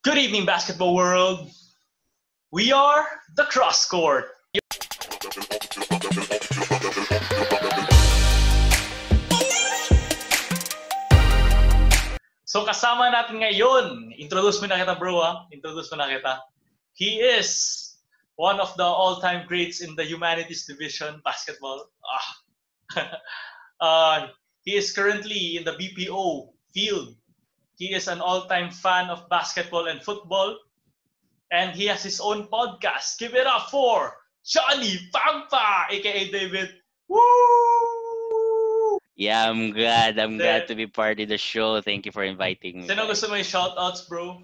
Good evening, basketball world. We are TheCrossCourt. So kasama natin ngayon, introduce mo na kita bro ha. Introduce mo na kita. He is one of the all-time greats in the humanities division basketball. He is currently in the BPO field. He is an all-time fan of basketball and football. And he has his own podcast. Give it up for Johnny Pampa, aka David. Woo! Yeah, I'm glad. I'm glad to be part of the show. Thank you for inviting me. Sino gusto mo yung shoutouts, bro?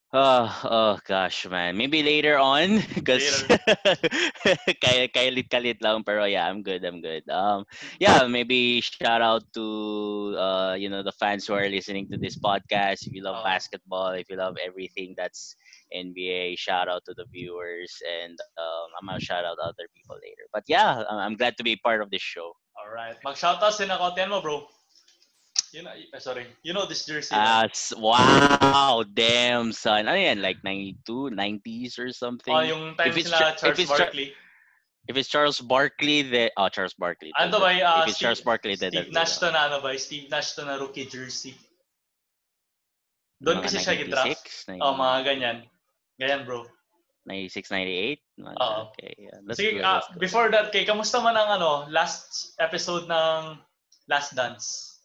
Oh gosh, man. Maybe later on, because kalit lang. Pero yeah, I'm good. Yeah, maybe shout out to the fans who are listening to this podcast. If you love basketball, if you love everything that's NBA, shout out to the viewers, and I'm gonna shout out other people later. But yeah, I'm glad to be part of this show. All right, mag-shoutouts din ako. Tiyan mo, bro. You know this jersey. Wow, damn, son. Ano yan, like 92, 90s or something? Oh, yung time sila Charles Barkley. If it's Charles Barkley, then... Oh, Charles Barkley. Ano ba if it's Charles Barkley, then... Steve Nash to na Steve Nash to na rookie jersey. Doon kasi siya gidraft. Oh, mga ganyan. Ganyan, bro. 96, 98? Okay, yeah. Sige, before that, kamusta man ang last episode ng Last Dance?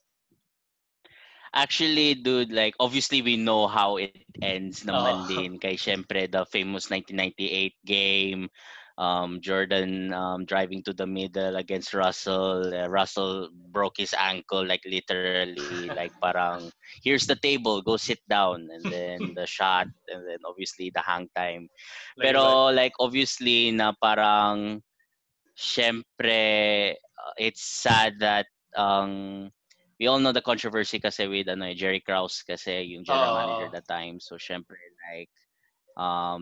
Actually, dude, like, obviously we know how it ends naman din. Kay syempre, the famous 1998 game, Jordan driving to the middle against Russell. Russell broke his ankle, like, literally. Like, parang, here's the table, go sit down. And then the shot, and then obviously the hang time. Pero, like, obviously, na parang, syempre, it's sad that, we all know the controversy kasi with Jerry Krause kasi yung general manager that time. So syempre like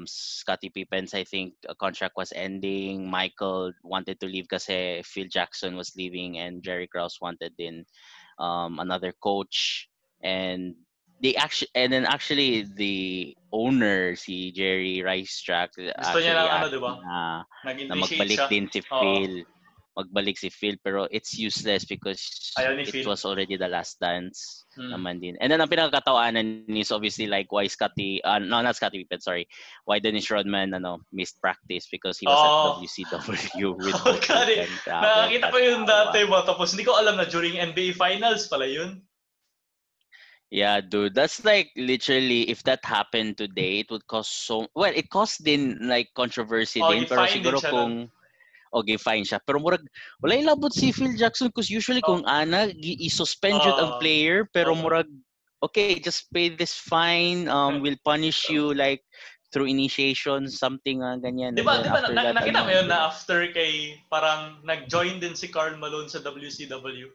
Scottie Pippen's, I think, contract was ending. Michael wanted to leave kasi Phil Jackson was leaving, and Jerry Krause wanted in another coach. And actually the owner, si Jerry Ricetrack, actually na magbalik din si Phil. Magbalik si Phil, pero it's useless because it was already the last dance naman din. And then ang pinakakatawanan is obviously like why not Scottie Pippen, sorry. Why Dennis Rodman missed practice because he was at WCW with Pippen. Nakakita ko yung dati mo, tapos hindi ko alam na during NBA Finals pala yun. Yeah, dude, that's like literally if that happened today, it would cause it caused din like controversy din, pero siguro kung okay, fine siya. Pero murag, wala ilabot si Phil Jackson because usually kung i-suspend yun ang player, pero murag, okay, just pay this fine, we'll punish you like through initiation, something ganyan. Diba nakita mo yun na after kay, parang nag-join din si Karl Malone sa WCW?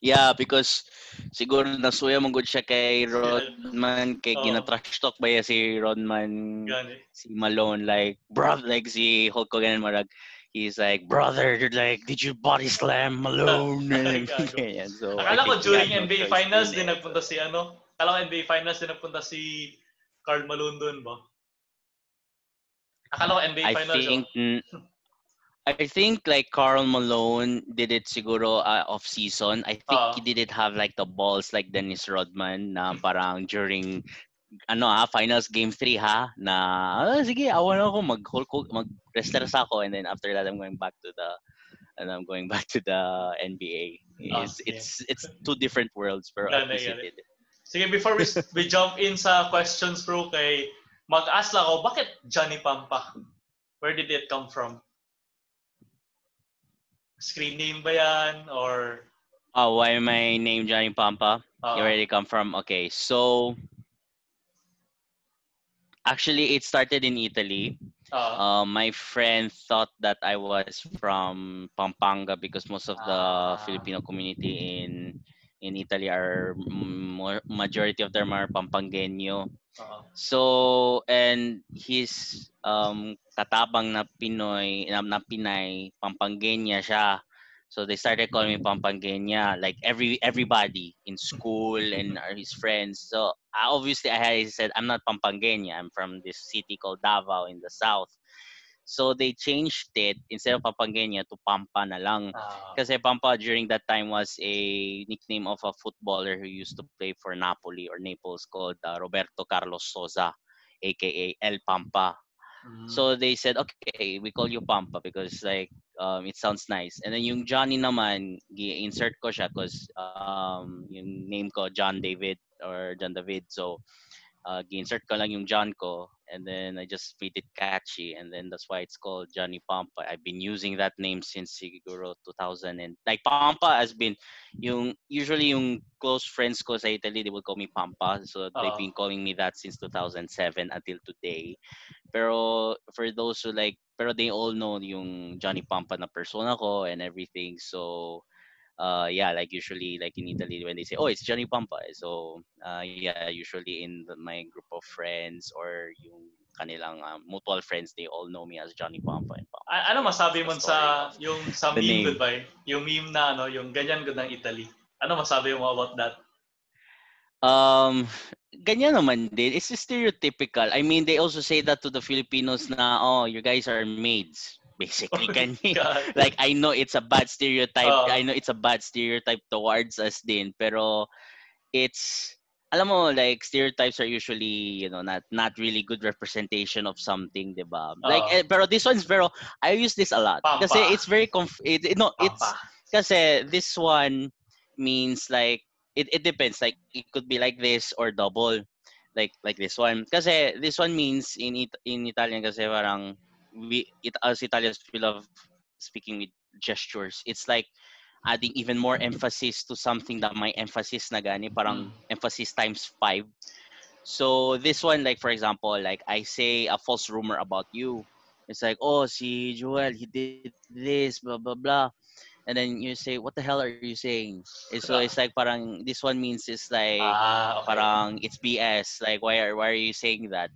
Yeah, because siguro nasuya mong good siya kay Rodman, kay gina-trash talk ba si Rodman, si Malone, like, bro, like si Hulk Hogan, marag, he's like, brother, like, did you body slam Malone? So, akala ko during NBA Finals din nagpunta si Karl Malone doon ba? Akala ko NBA Finals. I think like Karl Malone did it siguro off season. I think he didn't have like the balls like Dennis Rodman na parang during finals game 3 na sige, awan ako mag-rest ako, and then after that I'm going back to the NBA. It's two different worlds, pero sige, before we jump in sa questions, bro, kay mag-ask lang ako, bakit Johnny Pampa? Where did it come from? Screen name ba yan? Or why my name Johnny Pampa? Where did it come from? Okay, so actually, it started in Italy. My friend thought that I was from Pampanga because most of the Filipino community in Italy are majority of them are Pampangueño. So, and his katabang na Pinoy, na Pinay, Pampangueña siya. So they started calling me Pampangenia, like everybody in school and his friends. So obviously I said I'm not Pampangenia. I'm from this city called Davao in the south. So they changed it instead of Pampangenia to Pampa na lang. Ah, Kasi Pampa during that time was a nickname of a footballer who used to play for Napoli or Naples called Roberto Carlos Sosa, aka El Pampa. mm, So they said, okay, we call you Pampa because like it sounds nice. And then yung Johnny naman, insert ko siya because yung name ko John David or John David. So insert ko lang yung John ko and then I just made it catchy and then that's why it's called Johnny Pampa. I've been using that name since siguro 2000 and like Pampa has been yung usually yung close friends ko sa Italy they would call me Pampa. So they've oh. been calling me that since 2007 until today. Pero for those who like, pero they all know yung Johnny Pampa na persona ko and everything. So, yeah, like usually like in Italy when they say, oh, it's Johnny Pampa. So, yeah, usually in my group of friends or yung kanilang mutual friends, they all know me as Johnny Pampa and Pampa. So Ano yeah, that's masabi the mo story sa of yung sa the meme name. goodbye? Yung meme na ano, yung ganyan good ng Italy. Ano masabi mo about that? Um, ganyan naman din. It's stereotypical. I mean, they also say that to the Filipinos na, oh, you guys are maids. Basically, Oh my ganyan. God. Like, I know it's a bad stereotype. I Oh, know it's a bad stereotype towards us din. Pero, it's, alam mo, like, stereotypes are usually, not really good representation of something, di ba? Like, oh, pero this one's very, I use this a lot. Kasi Pampa. it's very, no, Pampa. kasi this one means like, it depends. Like, it could be like this or double. Like this one. Kasi this one means in Italian kasi parang as Italians we love speaking with gestures. It's like adding even more emphasis to something that my emphasis na gani Mm. parang emphasis times 5. So this one, like for example, like I say a false rumor about you. It's like, oh, si Joel, he did this, blah blah blah, and then you say, what the hell are you saying? So it's like parang this one means it's like Okay. parang it's BS. Like why are you saying that?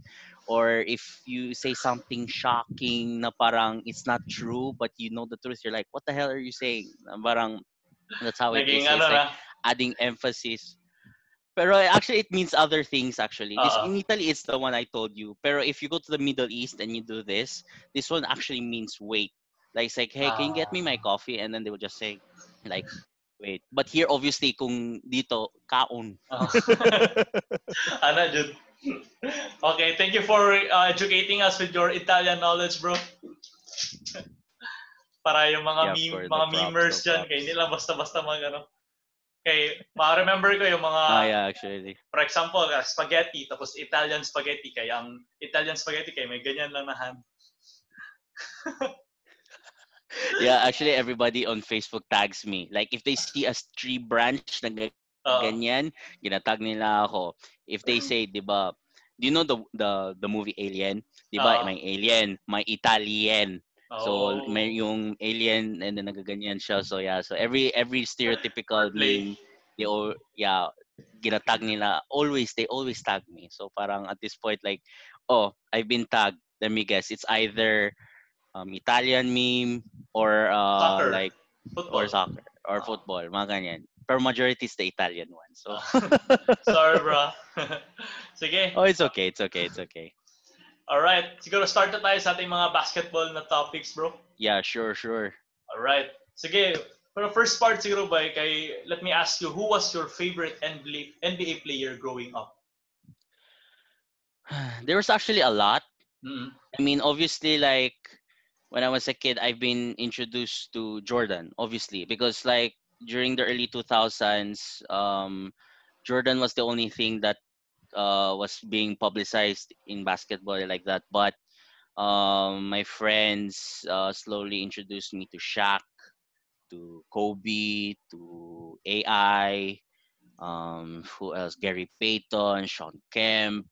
Or if you say something shocking na parang it's not true, but you know the truth, you're like, what the hell are you saying? Parang that's how it is. Naging So ano it's like na. adding emphasis. Pero actually, it means other things. Actually, this Oo. in Italy, it's the one I told you. Pero if you go to the Middle East and you do this one actually means wait. Like it's like, hey, can you get me my Ah. coffee? And then they will just say, like, wait. But here, obviously, kung dito, kaon. Oh. Ano, Jude? Okay, thank you for educating us with your Italian knowledge, bro. Para yung mga Yeah, of meme, course, no mga props, memers no dyan, kaya hindi props. lang basta-basta mag ano. Okay, ma-remember ko yung mga, Yeah, actually. for example, spaghetti, tapos Italian spaghetti, kaya ang Italian spaghetti kaya may ganyan lang na hand. Yeah, actually, everybody on Facebook tags me. Like, if they see a tree branch na Oo. ganyan, ginatag nila ako. If they say, di ba, do you know the movie Alien? Di ba, Oo. may alien, may Italian. So, may Oh, yung alien and then nagaganyan siya. So, yeah. So, every stereotypical wordplay. meme, they all, yeah, ginatag nila. They always tag me. So, parang at this point, like, oh, I've been tagged. Let me guess. It's either Italian meme or Soccer. like or Football. soccer or Oh. football, mga ganyan. Pero majority is the Italian one. So Oh. Sorry, bro. Sige. oh, it's okay, it's okay, it's okay. Alright. Siguro start na tayo sa ating mga basketball na topics, bro. Yeah, sure, sure. Alright. Sige. For the first part siguro ba, let me ask you, who was your favorite NBA player growing up? There was actually a lot. Mm-hmm. I mean, obviously, like when I was a kid, I've been introduced to Jordan, obviously, because like during the early 2000s, Jordan was the only thing that was being publicized in basketball like that. But my friends slowly introduced me to Shaq, to Kobe, to AI, who else? Gary Payton, Sean Kemp.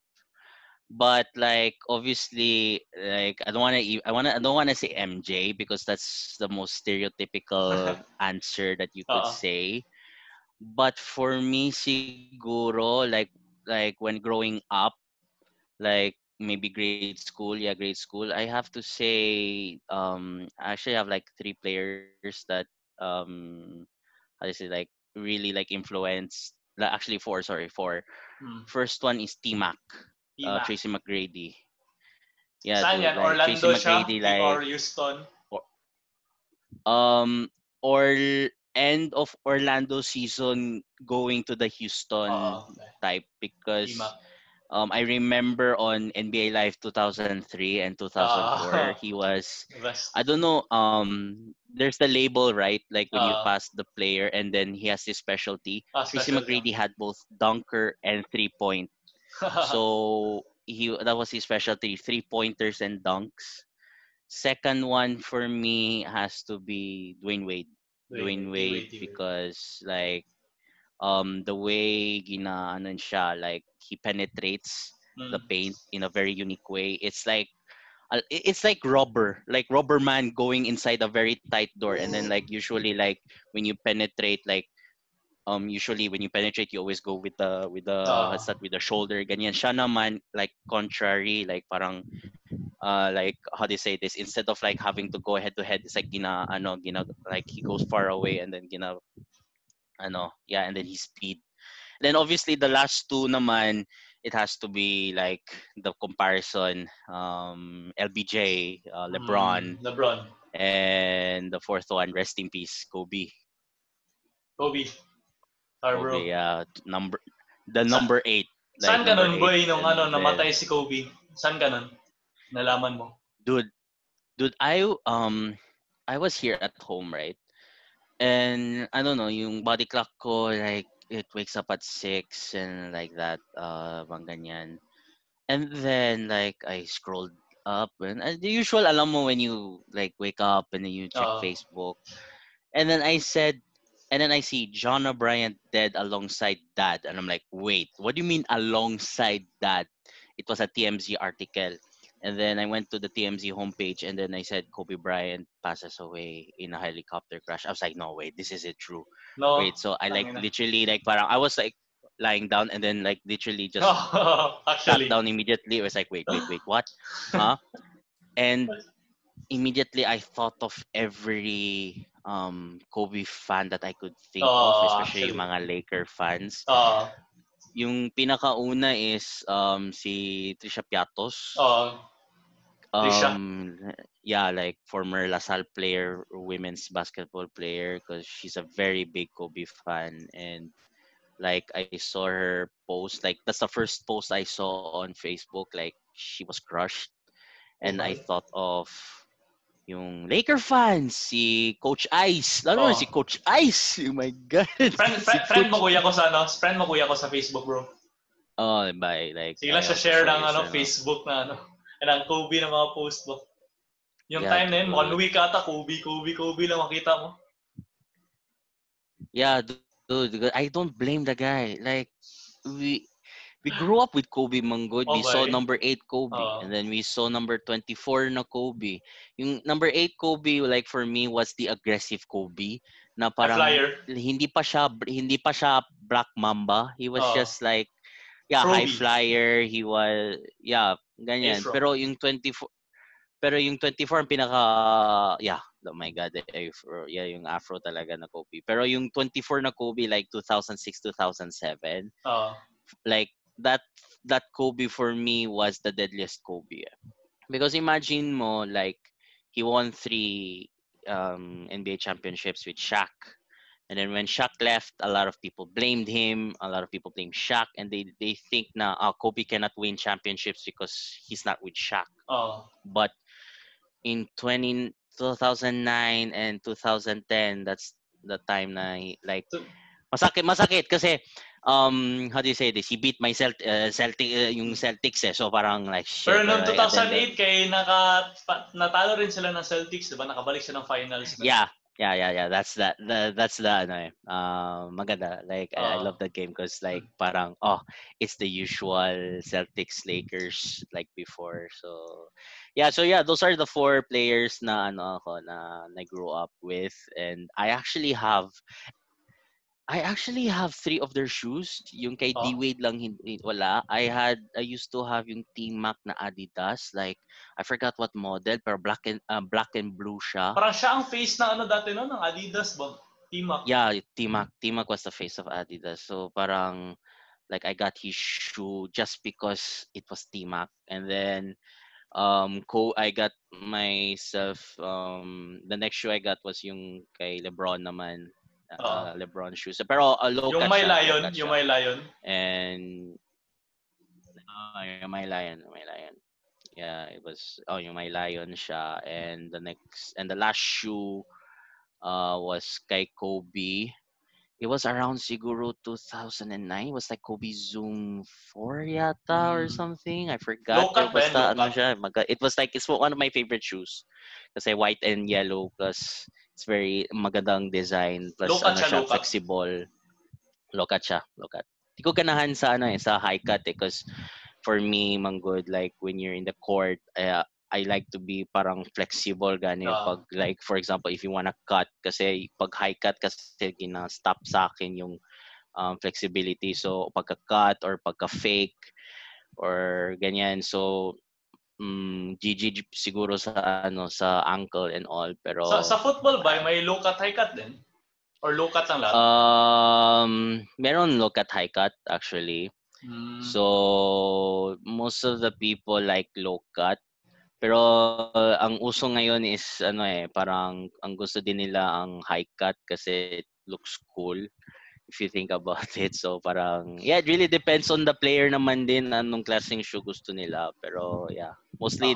But like obviously, like I don't wanna say MJ because that's the most stereotypical answer that you could Oo. say. But for me, siguro like when growing up, like maybe grade school, yeah, grade school, I have to say I actually have like three players that how do you say, like really like influenced. Actually, four. Sorry, four. First one is T-Mac, T-Mac. Tracy McGrady. Yeah, Saan dude. yan? Like Tracy Orlando siya? McGrady, like Or Houston? or, um or end of Orlando season going to the Houston Okay. type because T-Mac. I remember on NBA Live 2003 and 2004 he was, Best. I don't know, there's the label, right, like when you Uh, pass the player and then he has his specialty. Tracy special McGrady had both dunker and 3-point, yeah. so he that was his specialty, 3-pointers and dunks. Second one for me has to be Dwayne Wade. Dwayne Dwayne Wade. Wade D-Wade. because like the way ginaanon siya, like he penetrates the Mm. paint in a very unique way. It's like it's like rubber man going inside a very tight door, and then like usually like when you penetrate, like usually when you penetrate you always go with the Uh, what's that, with the shoulder ganyan. Siya naman like contrary, like parang like how do you say this, instead of like having to go head to head, it's like gina like he goes far away and then yeah, and then he speed. Then obviously the last two naman, it has to be like the comparison, LBJ, LeBron, LeBron. and the fourth one, rest in peace, Kobe. Kobe. Our bro. Kobe, number the Sa number eight, like saan ka number nun, eight, boy, nung and then namatay si Kobe? Saan ka nun? Nalaman mo? dude, dude, I was here at home, right? And I don't know, yung body clock ko, like it wakes up at 6 and like that, bang ganyan. And then like I scrolled up and the usual, alam mo, when you like wake up and then you check Oo. Facebook. And then I said, and then I see John O'Brien dead alongside dad. And I'm like, wait, what do you mean alongside dad? It was a TMZ article. And then I went to the TMZ homepage and then I said Kobe Bryant passes away in a helicopter crash. I was like, no, wait, this isn't true. No? Wait, so I like Tangina. literally like parang I was like lying down and then like literally just sat Actually. down immediately. It was like, wait, what? Huh? And immediately I thought of every Kobe fan that I could think of, especially yung Actually. mga Laker fans. Oo. Yung pinakauna is si Trisha Piatos. Oo. Trisha. Um yeah, like former LaSalle player, women's basketball player, because she's a very big Kobe fan. And like I saw her post, like that's the first post I saw on Facebook, like she was crushed. And I Okay. thought of yung Laker fans, si Coach Ice. Lalo na si Oh. Coach Ice. Oh my God. Si Friend mo Coach. kuya ko sa friend mo kuya ko sa Facebook, bro. Oh, by like Sige lang I siya also share saw ng his Facebook na ng Kobe na mga post mo. Yung yeah, time na yun, 1 dude. week ata, Kobe, Kobe, Kobe lang makita mo. Yeah, dude. I don't blame the guy. Like we we grew up with Kobe Manggood. We saw Okay. number 8 Kobe, and then we saw number 24 na Kobe. Yung number 8 Kobe, like for me, was the aggressive Kobe na A parang flyer. hindi pa siya Black Mamba. He was Uh, just like, yeah, high Froby. flyer. He was, yeah, ganyan. Afro. Pero yung 24 ang pinaka, yeah, oh my God, the Afro. Yeah, yung Afro talaga na Kobe. Pero yung 24 na Kobe, like 2006, 2007, Uh, like that that Kobe for me was the deadliest Kobe. Because imagine mo, like he won 3 NBA championships with Shaq. And then when Shaq left, a lot of people blamed him. A lot of people blamed Shaq, and they think na Kobe cannot win championships because he's not with Shaq. uh, But in 2009 and 2010, that's the time na like masakit kasi how do you say this, he beat my Celtic, yung Celtics so parang like pero shit, noong and then 2008 kay natalo rin sila ng Celtics, 'di ba? Nakabalik siya ng finals na. yeah, that's the ano maganda, like I love that game because like parang it's the usual Celtics Lakers like before. So those are the 4 players na ano ako na I grew up with. And I actually have I actually have three of their shoes. Yung kay D Oh, Wade lang hindi wala. I used to have yung T-Mac na Adidas. Like I forgot what model, pero black and blue siya. parang siya ang face na ano dati no, ng Adidas ba? T-Mac. Yeah, T-Mac was the face of Adidas. So parang like I got his shoe just because it was T-Mac. And then I got myself the next shoe I got was yung kay LeBron naman. Oo. LeBron shoes. Pero low Yung cut may siya, low lion, cut yung siya. may lion. And yung my lion, yeah, it was yung my lion siya. And the last shoe was kay Kobe. It was around siguro 2009. It was like Kobe Zoom 4 yata or Mm. something. I forgot. Low Pero cut ba yan? basta Low ano cut? siya, it was like it's one of my favorite shoes. Kasi white and yellow plus it's very magandang design Low plus cut ano siya, siya low cut. flexible. Low cut siya, low cut. Di ko ganahan sa sa high cut because for me manggod like when you're in the court I like to be parang flexible gani pag like for example if you wanna cut kasi pag high cut kasi gina-stop sa akin yung flexibility so pagka-cut or pagka-fake or ganyan so GG siguro sa sa ankle and all pero Sa football ba, may low cut, high cut din? Or low cut lang lahat? meron low cut high cut actually. So most of the people like low cut. Pero ang uso ngayon is parang ang gusto din nila ang high cut kasi it looks cool if you think about it. So parang yeah, it really depends on the player naman din anong klaseng shoe gusto nila. Pero yeah, mostly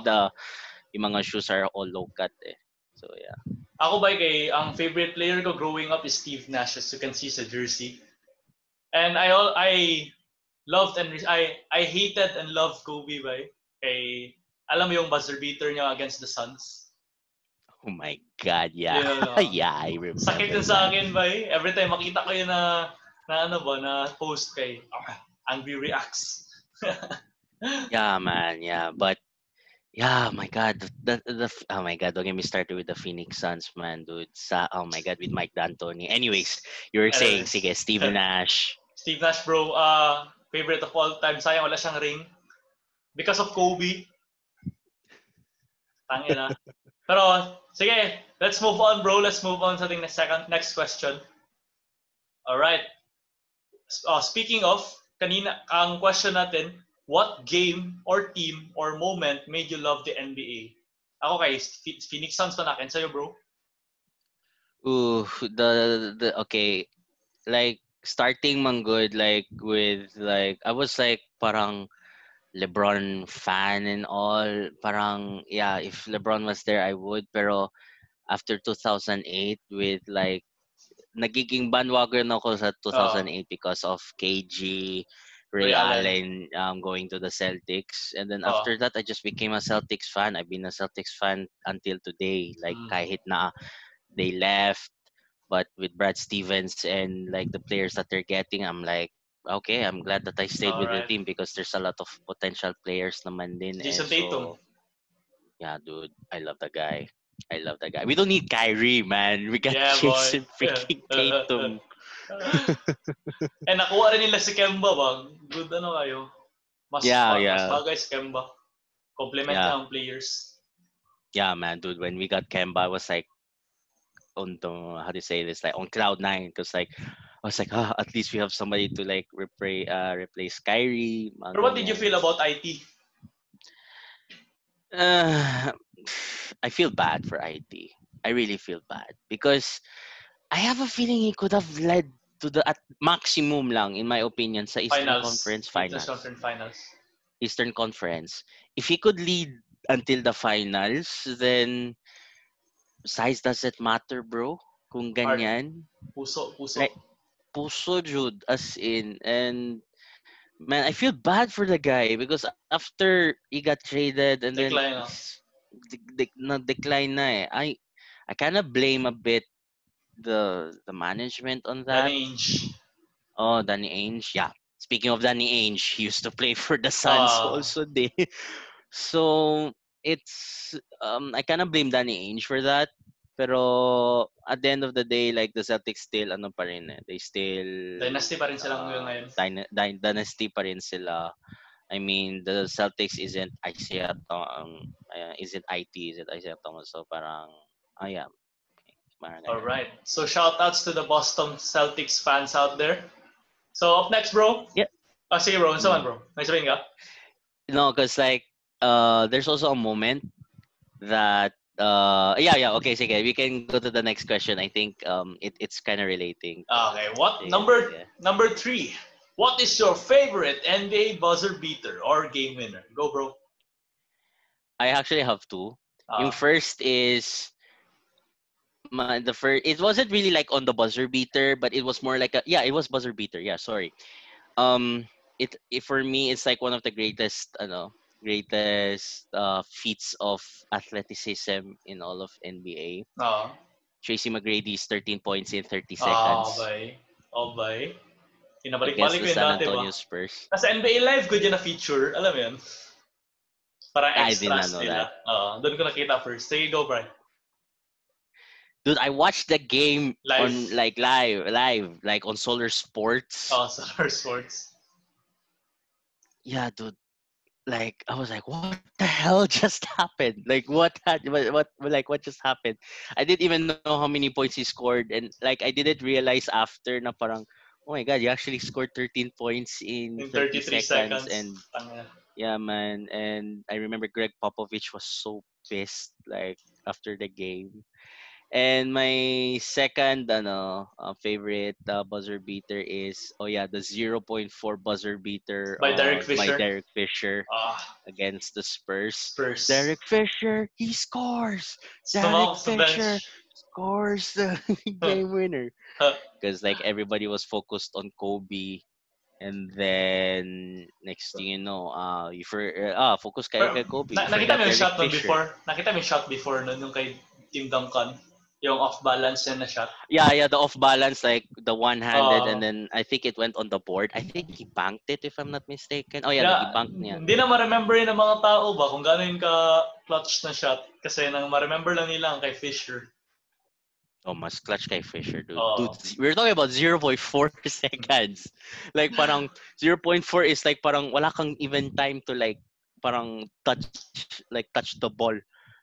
yung mga shoes are all low cut eh. So yeah. Ako ba ang favorite player ko growing up is Steve Nash, as you can see sa jersey. And I loved and I hated and loved Kobe ba? Kay alam mo yung buzzer beater niya against the Suns? Oh my God, yeah. Yeah, I remember Sakit yun that. sa akin ba? Every time makita ko yun na post kay Angry Reacts. Yeah, man, yeah. But yeah, my God, oh my God, don't get me started with the Phoenix Suns, man, dude. Oh my God, with Mike D'Antoni. Anyways, you were saying, Anyways. sige, Steve Nash. Steve Nash, bro, favorite of all time. Sayang wala siyang ring. Because of Kobe. Tangina. Pero, sige, let's move on, bro. Let's move on sa ating next question. Alright. Speaking of, kanina, ang question natin, what game or team or moment made you love the NBA? Ako kay Phoenix Suns pa nakin. Sa'yo, bro? Ooh, okay, like, starting man good, like, with, like, I was, like, parang LeBron fan and all. Parang, yeah, if LeBron was there, I would. Pero, after 2008, with, like, nagiging bandwagon ako sa 2008 because of KG, Ray Allen going to the Celtics. And then after that, I just became a Celtics fan. I've been a Celtics fan until today. Like, kahit na they left, but with Brad Stevens and, like, the players that they're getting, I'm like, okay, I'm glad that I stayed with the team because there's a lot of potential players naman din. Jason So, Tatum. yeah, dude, I love the guy. I love that guy. We don't need Kyrie, man. We got Jason freaking Tatum. And nakuha rin nila si Kemba ba? Good kayo. Mas bagay si Kemba. Compliment ang players. Yeah, man, dude. When we got Kemba, I was like, how do you say this? Like on cloud nine, because like I was like, at least we have somebody to like replace Kyrie. But what did you feel about IT? I feel bad for IT. I really feel bad because I have a feeling he could have led to the at maximum lang, in my opinion, sa Eastern Conference Finals. Eastern Conference. If he could lead until the finals, then size doesn't matter, bro. Kung ganyan. Puso. Like, puso, dude. As in. And, man, I feel bad for the guy because after he got traded and decline then decline na eh. I kind of blame a bit the management on that. Danny Ainge. Oh, Danny Ainge. Yeah. Speaking of Danny Ainge, he used to play for the Suns also. So it's I kind of blame Danny Ainge for that. Pero at the end of the day, like the Celtics still ano pa rin eh. They still Dynasty pa rin silang ngayon. dynasty pa rin sila. I mean, the Celtics isn't Isaiah Thomas. So parang yeah. Parang All ganun. right. So shout outs to the Boston Celtics fans out there. So up next, bro. Yeah. Sige, bro. Saan, bro? May sabihin ka? No, because like there's also a moment that okay, sige, we can go to the next question. I think it's kind of relating. Okay, what Sige. number 3? What is your favorite NBA buzzer beater or game winner? Go, bro. I actually have two. Yung first is it wasn't really like on the buzzer beater, but it was more like it was buzzer beater. Yeah, sorry. It for me it's like one of the greatest feats of athleticism in all of NBA. Tracy McGrady's 13 points in 30 seconds. Oh, bay. Against the San Antonio Spurs. Kasi NBA Live ko dyan na feature. Alam mo yun? Parang extras nila. Doon ko nakita first. Sige, go, Brian. Dude, I watched the game live. On like live, like on Solar Sports. Solar Sports. Yeah, dude. Like I was like, what the hell just happened? Like what just happened? I didn't even know how many points he scored, and like I didn't realize after na parang, oh my god, he actually scored 13 points in 33 seconds. And yeah, man. And I remember Greg Popovich was so pissed like after the game. And my second favorite buzzer beater is the 0.4 buzzer beater by Derek Fisher against the Spurs. Spurs. Derek Fisher, he scores. Derek Fisher scores the game winner. Because like everybody was focused on Kobe. And then next thing you know, focus kay Kobe. Nakita mo yung shot before? Nakita mo yung shot before nun yung kay Tim Duncan? Yung off-balance na shot. Yeah, the off-balance, like the one-handed, and then I think it went on the board. I think he banked it, if I'm not mistaken. He banked niya. Hindi na ma-remember yun ng mga tao ba kung gano'n yung ka-clutch na shot. Kasi nang ma-remember lang nila ang kay Fisher. Oh, mas clutch kay Fisher, dude. Dude, we're talking about 0.4 seconds. Like, parang 0.4 is like parang wala kang even time to like parang touch the ball.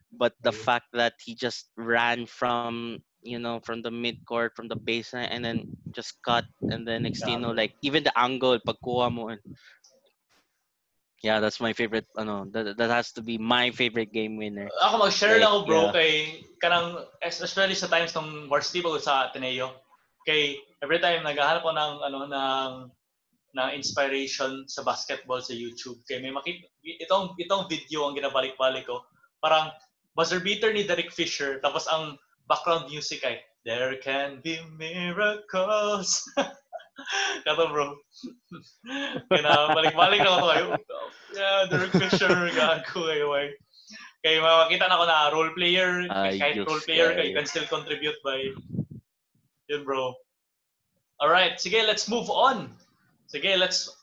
But the fact that he just ran from the midcourt, from the baseline, and then just cut, and then next thing you know, like even the angle, pagkuha mo, yeah, that's my favorite. That has to be my favorite game winner. Ako mag-share lang ako, bro, kay kanang especially sa times ng varsity ko sa Ateneo. Kay every time naghahanap ko ng inspiration sa basketball sa YouTube. Kay may makita itong video ang ginabalik-balik ko. Parang buzzer beater ni Derek Fisher, tapos ang background music ay There Can Be Miracles. Kato, bro. Balik-balik na ako kayo. Yeah, Derek Fisher, gago kayo ay. Kaya makakita na ako na role player, kahit role player ka, you can still contribute by yun, bro. Alright, sige, let's move on. Sige, let's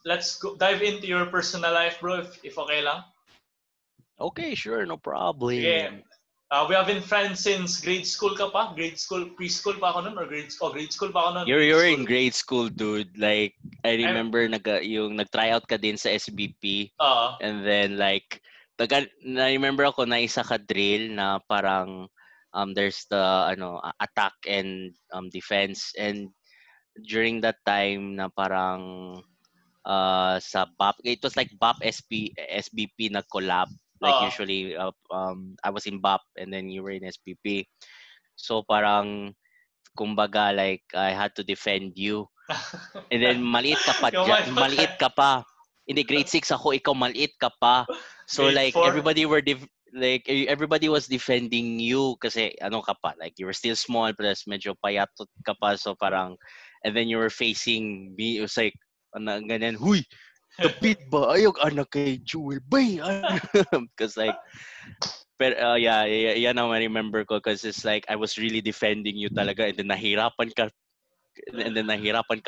dive into your personal life, bro, if okay lang. Okay, sure, no problem. Okay. We have been friends since grade school ka pa? Preschool pa ako nun? Or grade school pa ako nun? You're in grade school, dude. Like, I remember nag-try out ka din sa SBP. And then like, na-remember ako na isa ka drill na parang there's the attack and defense. And during that time na parang sa BAP, it was like BAP SBP na collab. Like usually I was in BAP and then you were in SBP. So parang kumbaga like I had to defend you. And then maliit ka pa. In the grade 6 ako, ikaw maliit ka pa. So like everybody was defending you kasi ka pa, like you were still small plus medyo payatot ka pa, so parang, and then you were facing me. It was like ganyan, huy, tapit ba ayog anak kay Jewel bay? Because like yan ang remember ko, because it's like I was really defending you talaga, and then nahirapan ka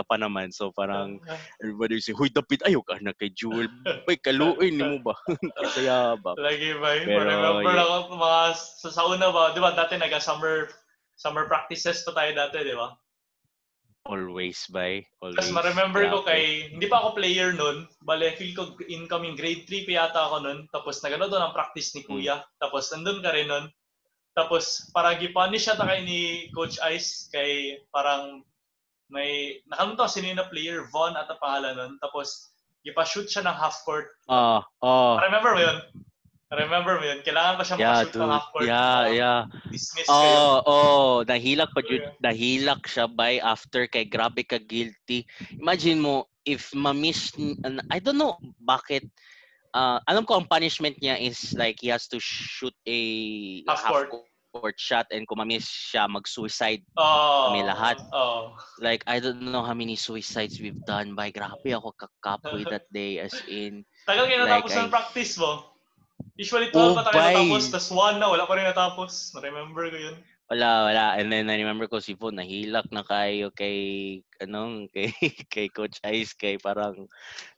pa naman. So parang everybody say, huy, dapit ayok anak kay Jewel. Bay, kaluin mo ba? Kaya ba? Lagi ba? Remember ako mga sa una ba, di ba dati nag-summer Summer practices pa tayo dati, di ba? Always, bay. Tapos Always. ma-remember ko Grabe. hindi pa ako player nun. Bale, feel ko incoming grade 3 pa yata ako nun. Tapos nagano doon ang practice ni Kuya. Tapos nandun ka rin nun. Tapos parang gipunish siya kay ni Coach Ice kay parang may nakalimutan ko sino yung player, Von at ang pangalan nun. Tapos gipa-shoot siya ng half court. Remember mo yun? Kailangan pa siya makashoot ng Dude. half court. Yeah. Dismiss kayo. Nahilak pa jud. Nahilak siya by after kay grabe ka guilty. Imagine mo if ma-miss, I don't know bakit. Alam ko ang punishment niya is like he has to shoot a half court shot and kung ma-miss siya mag-suicide kami lahat. Like I don't know how many suicides we've done by grabe ako kakapoy that day as in. Tagal kayo natapos ng practice mo? Usually 12 na tayo natapos, tas 1 na, wala pa rin natapos. Na-remember ko yun. Wala. And then I remember ko si Von, nahilak na kayo kay Coach Ice, kay parang,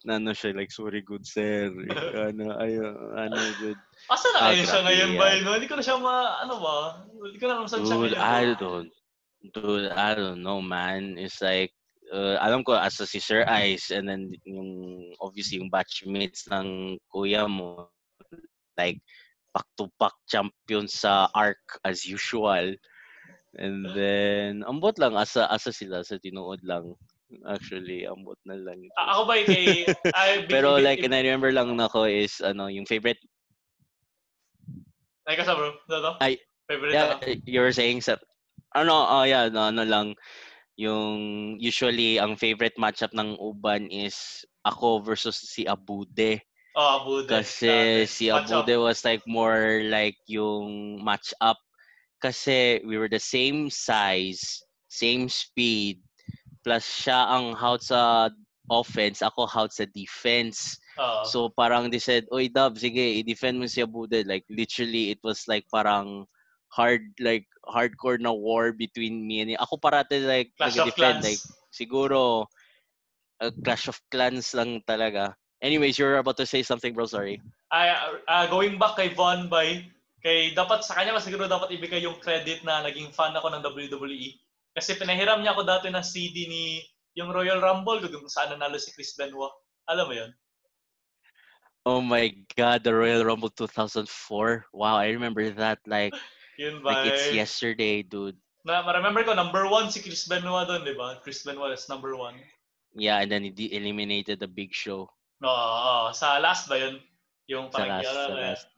siya, like, sorry, good sir. Good. Asa na kayo siya ngayon ba? Hindi ko na siya hindi ko na saan siya ngayon. Dude, I don't know, man. It's like, alam ko, asa si Sir Ice, and then obviously, yung batchmates ng kuya mo, like back-to-back champion sa ARC as usual. And then ambot lang asa sila sa tinuod lang. Actually, ambot na lang. Ako ba kay pero like and I remember lang nako is yung favorite. Ay kasa bro. Favorite you were saying sa lang yung usually ang favorite matchup ng Uban is ako versus si Abude. Abude. Kasi si Abude was like more like yung match up. Kasi we were the same size, same speed, plus siya ang out sa offense, ako out sa defense. So parang they said, "Oy Dub, sige, i-defend mo si Abude." Like literally, it was like parang hardcore na war between me and him. Ako parate like nag-defend. Like siguro Clash of Clans lang talaga. Anyways, you're about to say something, bro. Sorry. Going back kay Von kay dapat sa kanya siguro dapat ibigay yung credit na naging fan ako ng WWE. Kasi pinahiram niya ako dati ng CD ni yung Royal Rumble kung saan nanalo si Chris Benoit. Alam mo yun? Oh my God, the Royal Rumble 2004. Wow, I remember that like it's yesterday, dude. Ma-remember ko, number 1 si Chris Benoit doon, di ba? Chris Benoit is number 1. Yeah, and then he eliminated the Big Show. Sa last ba yun? Yung parang sa last.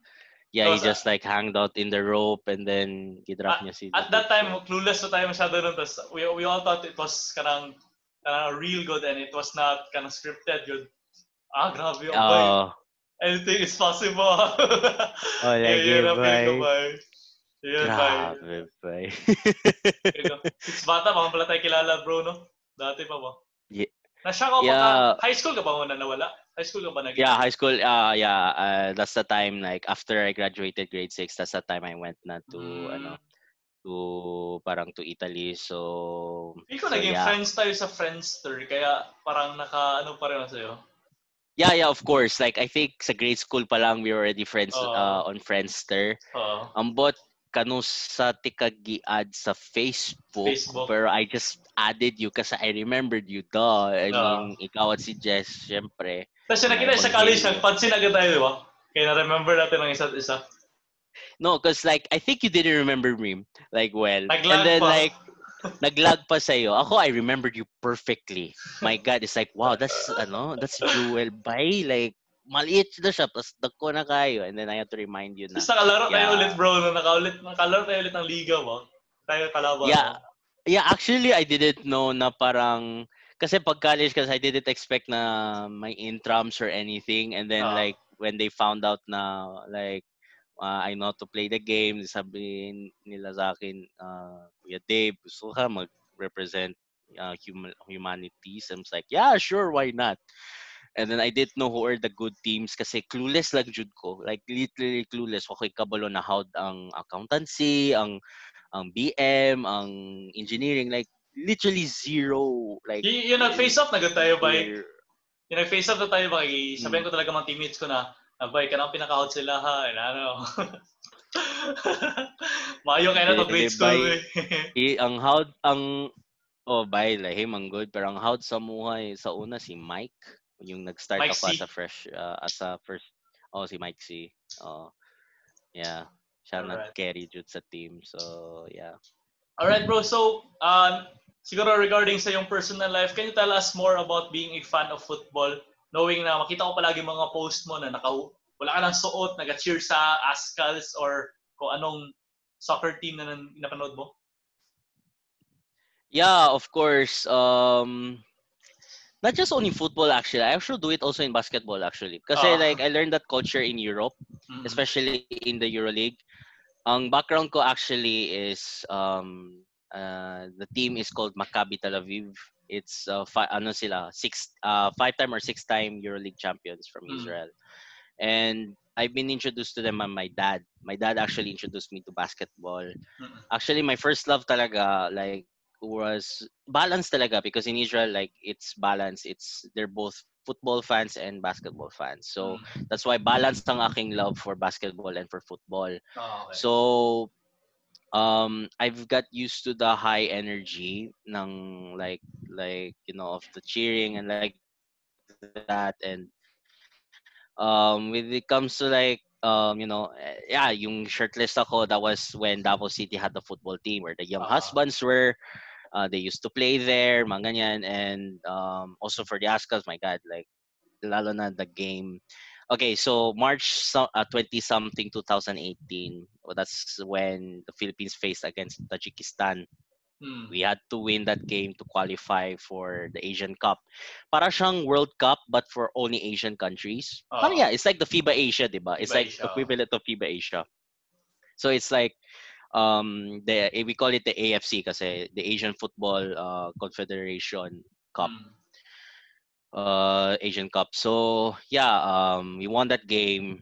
Yeah, he just like hanged out in the rope and then i-drop niya si... At that time, clueless na tayo masyado nun. We all thought it was kanang real good and it was not kanang scripted good. Grabe yung boy. Anything is possible. Grabe, bay. It's bata, baka pala tayo kilala, bro, no? Dati pa ba? Yeah. Nasya ko pa high school ka ba muna nawala? High school ka ba naging? Yeah, high school. That's the time like after I graduated grade 6, that's the time I went na to to Italy. So Feel ko naging friends tayo sa Friendster kaya parang pa rin sa'yo. Yeah, of course. Like I think sa grade school pa lang we were already friends on Friendster. Ambot kanus sa tikagiad sa Facebook, pero I just added you kasi I remembered you, I mean, ikaw at si Jess, syempre. Kasi nakita sa college, nagpansin agad tayo, di ba? Kaya na-remember natin ng isa't isa. No, because like, I think you didn't remember me, like, well. Nag-lag and then, pa. like, nag-lag pa sa'yo. Ako, I remembered you perfectly. My God, it's like, wow, that's Jewel Bay, like, maliit na siya, tapos dagko na kayo. And then I have to remind you na. Tapos nakalaro tayo ulit, bro. Nakalaro tayo ulit ng liga mo. Tayo kalaban. Yeah, actually, I didn't know na parang, kasi pag college, kasi I didn't expect na may intrams or anything. And then, like, when they found out na, like, I know how to play the game, sabihin nila sa akin, Kuya Dave, gusto ka mag-represent humanities? I was like, yeah, sure, why not? And then I didn't know who are the good teams kasi clueless lang jud ko. Like literally clueless. Okay, kabalo na how ang accountancy, ang BM, ang engineering, like literally zero. Like yung nag-face off na tayo ba? Yung nag-face off na tayo ba? Sabihin ko talaga mga teammates ko na, Bay, ka nang pinaka-out sila ha. And ano. Mayo kayo na to Hindi, grade school by, eh. ang howd, oh, by, lahim, ang good. Pero ang howd sa muhay, sa una, si Mike. Yung nag-start Mike ako as C. a fresh, as a first, oh, si Mike C. Oh, yeah. Siya Alright. nag-carry jud sa team. So, yeah. Alright, bro. So, siguro regarding sa yung personal life, can you tell us more about being a fan of football? Knowing na makita ko palagi mga post mo na wala ka nang suot, nag-cheer sa Ascals or kung anong soccer team na napanood mo? Yeah, of course. Not just only football actually. I actually do it also in basketball actually. Kasi Ah. like I learned that culture in Europe, Mm. especially in the EuroLeague. Ang background ko actually is the team is called Maccabi Tel Aviv. It's ano sila, five-time or six-time EuroLeague champions from Mm. Israel. And I've been introduced to them by my dad. My dad actually introduced me to basketball. Mm. Actually, my first love talaga like was balance talaga because in Israel like it's balance. They're both football fans and basketball fans. So Mm. that's why balance ang aking love for basketball and for football. Ah, okay. So I've got used to the high energy ng like of the cheering and like that. And when it comes to like yeah, yung shirtless ako, that was when Davao City had the football team where the young Ah. husbands were. They used to play there, mga ganyan. And also for the Ascals, my God, like lalo na the game. Okay, so March 20 something 2018. That's when the Philippines faced against Tajikistan. Mm. We had to win that game to qualify for the Asian Cup. Para siyang World Cup but for only Asian countries. Parang Ah. yeah, it's like the FIBA Asia, 'di ba? It's Iba like siya. equivalent of FIBA Asia. So it's like we call it the AFC kasi the Asian Football Confederation Cup. Mm. Asian Cup. So yeah, we won that game.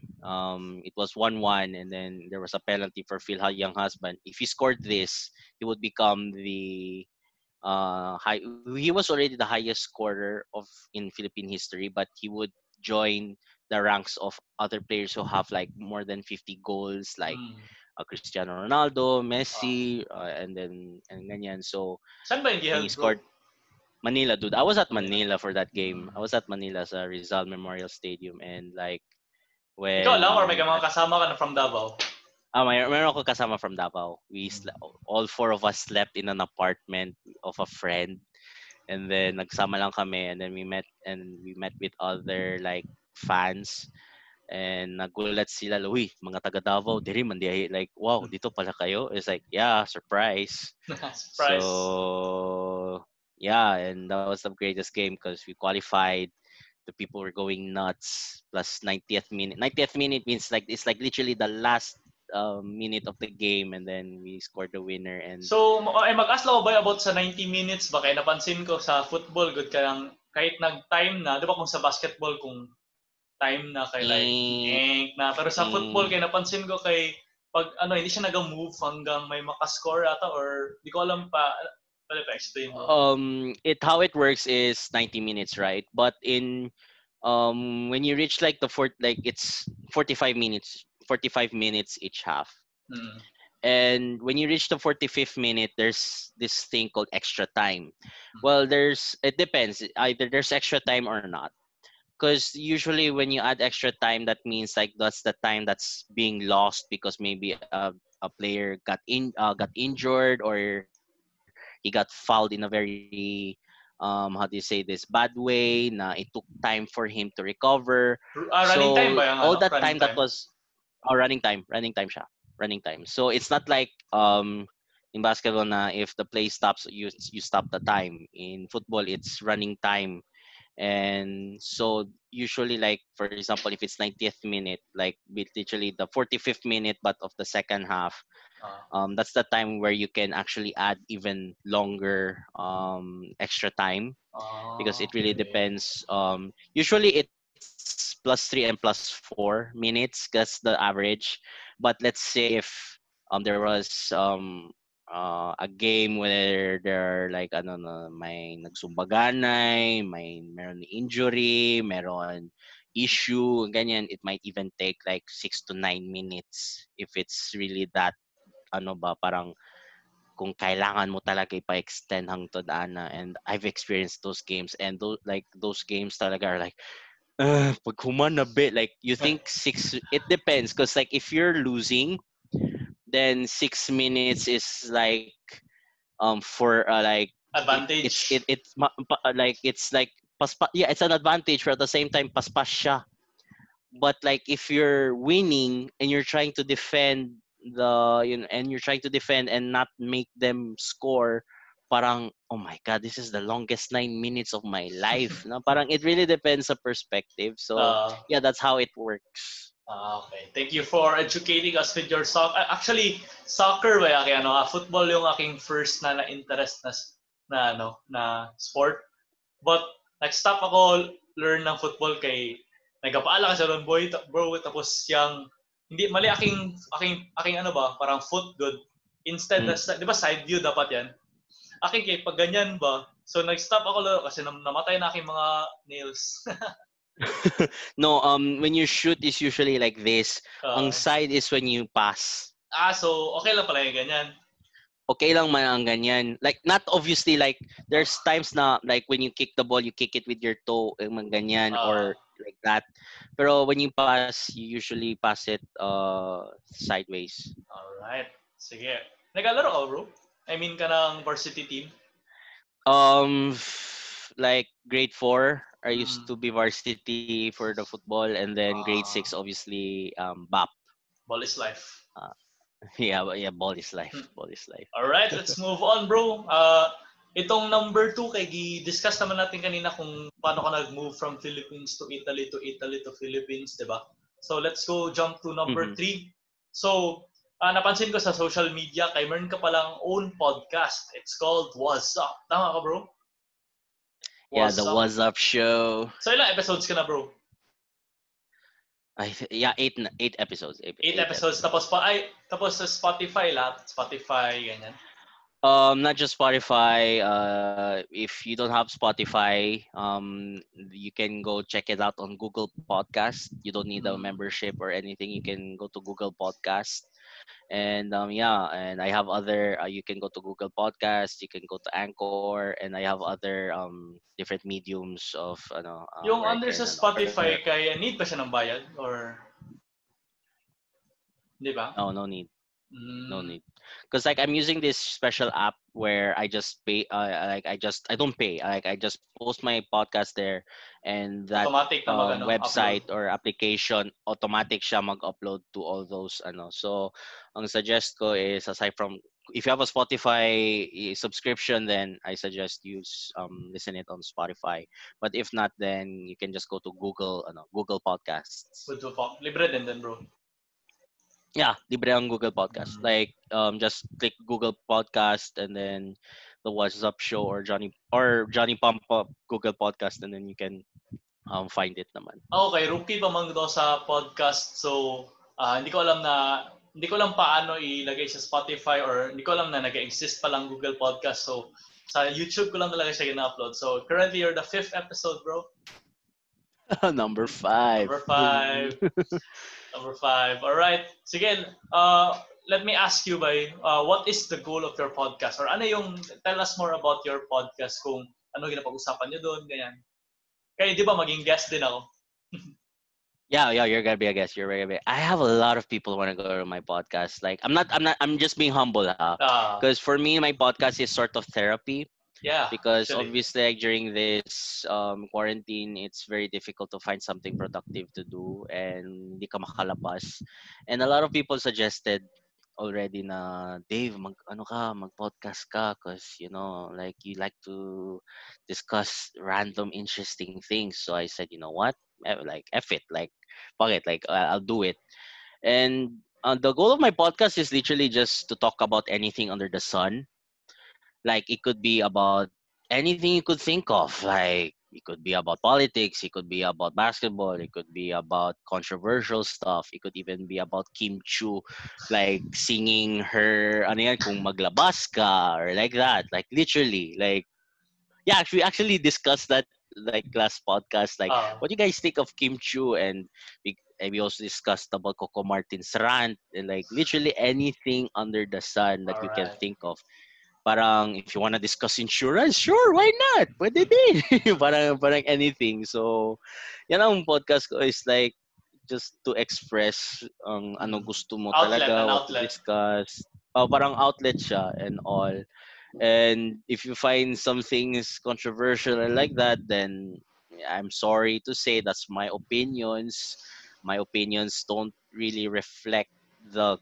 It was 1-1, and then there was a penalty for Phil Young husband. If he scored this, he would become the high. He was already the highest scorer of in Philippine history, but he would join the ranks of other players who have like more than 50 goals, like Mm. Cristiano Ronaldo, Ah. Messi, and ganyan. So Saan ba yung when he giheld, bro? scored Manila, dude. I was at Manila. Manila for that game. Mm. I was at Manila sa Rizal Memorial Stadium, and like Ikaw lang or may when mga kasama ka na from Davao? meron ako kasama from Davao. All four of us slept in an apartment of a friend, and then nagsama lang kami, and then we met with other like fans. And nagulat sila, uy, mga taga Davao, diri man di like, wow, dito pala kayo. It's like, yeah, surprise. Surprise. So yeah, and that was the greatest game because we qualified. The people were going nuts. Plus 90th minute. 90th minute means like it's like literally the last minute of the game, and then we scored the winner. And So, mag-ask lang ako ba about sa 90 minutes ba? Kaya napansin ko sa football, good ka lang, kahit nag-time na, di ba kung sa basketball, kung time na kay like, eh, na. Pero sa football, kaya napansin ko kay, pag hindi siya nag-move hanggang may makascore ata or di ko alam pa. Pwede pa explain mo? it how it works is 90 minutes, right? But in when you reach like the fourth, like it's 45 minutes each half. Mm. And when you reach the 45th minute, there's this thing called extra time. Well, it depends. Either there's extra time or not. Because usually when you add extra time, that means like that's the time that's being lost because maybe a player got injured, or he got fouled in a very how do you say this, bad way. Na it took time for him to recover. Running So time ba yung all that time running that time? was running time siya. Running time. So it's not like in basketball na if the play stops, you stop the time. In football, it's running time. And so usually, like for example, if it's 90th minute, like literally the 45th minute but of the second half, Ah. that's the time where you can actually add even longer extra time, because it really Okay. depends. Usually it's +3 and +4 minutes. That's the average. But let's say if there was a game where there are like ano na may nagsumbaganay, may meron injury, meron issue, ganyan, it might even take like 6 to 9 minutes if it's really that, ano ba, parang kung kailangan mo talaga ipa-extend hangtod ana. And I've experienced those games, and those games talaga are like, pag human na bit, like you think it depends, because like if you're losing, then 6 minutes is like for like Advantage. like it's like yeah, it's an advantage, but at the same time paspas siya. But like if you're winning and you're trying to defend and you're trying to defend and not make them score, parang oh my god, this is the longest 9 minutes of my life. No, parang it really depends on perspective. So Uh, yeah, that's how it works. okay. Thank you for educating us with your soccer. Actually, soccer ba kaya ano, football yung aking first na interest na sport. But nag-stop ako learn ng football kay nagkapaala kasi ron boy bro, tapos yung hindi mali aking ano ba, parang foot good. Instead na, di ba side view dapat yan? Aking kay pag ganyan ba, so nag-stop ako laro kasi namatay na aking mga nails. No, when you shoot is usually like this. Ang side is when you pass. So okay lang pala yung ganyan. Okay lang man ang ganyan. Like, not obviously, like, there's times na, like, when you kick the ball, you kick it with your toe, mga ganyan, or like that. Pero when you pass, you usually pass it sideways. Alright. Sige. Naglalaro ka, bro? I mean, ka ng varsity team? Like, grade 4, I used to be varsity for the football, and then grade 6, obviously, BAP. Ball is life. Yeah, ball is life. Ball is life. Alright, let's move on, bro. Itong number 2, kay discuss naman natin kanina kung paano ka nag-move from Philippines to Italy to Philippines, di ba? So let's go jump to number 3. So, napansin ko sa social media, kay meron ka palang own podcast. It's called Wazzuuuup. Tama ka, bro? Yeah, the Wazzuuuup show. So ilang episodes ka na, bro? Yeah, 8 episodes. 8 episodes. Tapos sa Spotify lahat. Spotify, ganyan. Not just Spotify. If you don't have Spotify, you can go check it out on Google Podcast. You don't need a membership or anything. You can go to Google Podcast, and yeah, and I have other. You can go to Google Podcast. You can go to Anchor, and I have other different mediums of yung where I under can, sa Spotify, kaya need pa siya ng bayad or di ba? Oh, no need. No need. Because like I'm using this special app where I just pay I don't pay, like I just post my podcast there, and that automatic na website upload. or application automatic siya mag-upload to all those so ang suggest ko is, aside from if you have a Spotify subscription, then I suggest you listen it on Spotify, but if not, then you can just go to Google Podcasts. Libre din, bro. Yeah, libre ang Google Podcast. Like, just click Google Podcast and then the Wazzuuuup show or Johnny Pampa Google Podcast, and then you can find it naman. Okay, rookie pa man daw sa podcast. So, hindi ko alam paano ilagay sa Spotify, or hindi ko alam na nag-exist pa lang Google Podcast. So, sa YouTube ko lang talaga siya gina-upload. So, currently you're the 5th episode, bro. Number 5. Number 5. All right. Sige, let me ask you, Bay, what is the goal of your podcast? Or tell us more about your podcast, kung ano ginapag-usapan niyo doon, ganyan. Kaya di ba maging guest din ako? Yeah, you're gonna be a guest. I have a lot of people want to go to my podcast. Like, I'm just being humble, because for me, my podcast is sort of therapy. Yeah. Because obviously, like, during this quarantine, it's very difficult to find something productive to do, and hindi ka makalabas. And a lot of people suggested already na, Dave, mag-podcast ka, because like, you like to discuss random interesting things. So I said, you know what, like, F it, like, fuck it, like, I'll do it. And the goal of my podcast is literally just to talk about anything under the sun. Like, it could be about anything you could think of. Like, it could be about politics, it could be about basketball, it could be about controversial stuff, it could even be about Kim Chu, like, singing her kung maglabas ka, or like that. Like, literally, like, yeah, we actually discussed that like last podcast, like Uh, what do you guys think of Kim Chu? And we also discussed about Coco Martin's rant and like literally anything under the sun that all you can right. think of. Parang if you want to discuss insurance, sure, why not? Pwede din. parang anything. So, yan ang podcast ko is like just to express ang ano Mm. gusto mo Outlet, talaga, an what to outlet. discuss. Oh, parang outlet siya and all. And if you find some things controversial and like that, then I'm sorry to say that's my opinions. My opinions don't really reflect the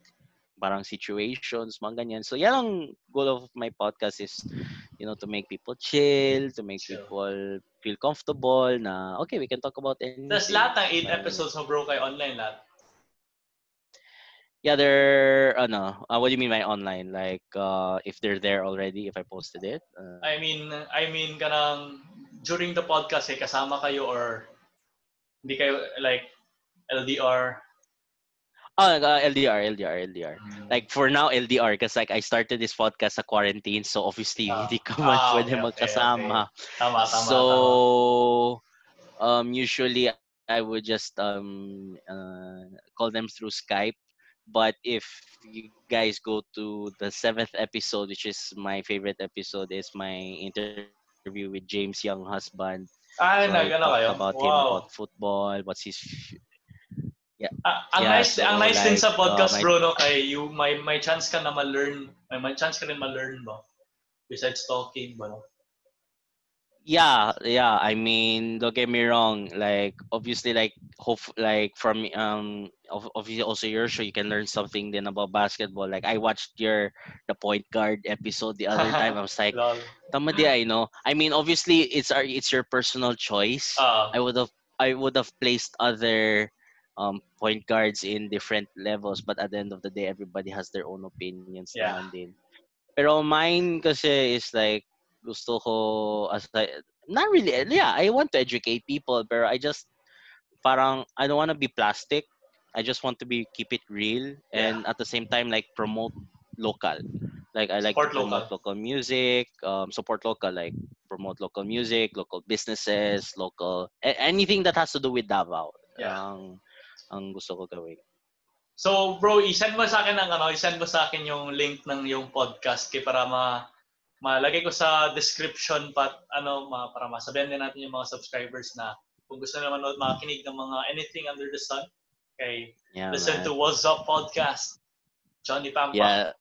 parang situations, mga ganyan. So yan ang goal of my podcast is, to make people chill, to make Chill. people feel comfortable na, okay, we can talk about Tapos anything. lahat ng 8 Parang, episodes mo bro kay online lahat. yeah, they're, what do you mean by online? Like, if they're there already, if I posted it? I mean kanang during the podcast kasama kayo or hindi kayo like LDR. LDR. Like, for now, LDR. Because, like, I started this podcast sa quarantine. So, obviously, hindi ka man pwede Okay. magkasama. Tama. So, usually, I would just call them through Skype. But if you guys go to the 7th episode, which is my favorite episode, is my interview with James Young husband. So I talked Nag-ano about kayo? him, about Wow. football, yeah, Ang yeah. nice ang So nice din like sa podcast my bro no kay you may chance ka na ma-learn, may chance ka rin ma-learn ba besides talking ba no? yeah. I mean, don't get me wrong. Like obviously, like like from obviously also your show, you can learn something then about basketball. Like I watched the point guard episode the other time. I was like, Lol. tama di I know. I mean, obviously it's your personal choice. Ah, I would have placed other point guards in different levels, but at the end of the day, everybody has their own opinions yeah. naman din. Pero mine kasi is like gusto ko not really, yeah, I want to educate people, pero I just parang I don't want to be plastic. I just want to keep it real Yeah. and at the same time like promote local. Like I like to Support promote local. local music, support local, like promote local music, local businesses, anything that has to do with Davao. Yeah. Ang gusto ko gawin. So bro, i-send mo sa akin yung link ng yung podcast kay para malagay ko sa description para masabihan din natin yung mga subscribers na kung gusto naman makinig ng mga anything under the sun, kay Yeah, listen man. to Wazzuuuup podcast. Johnny Pampa.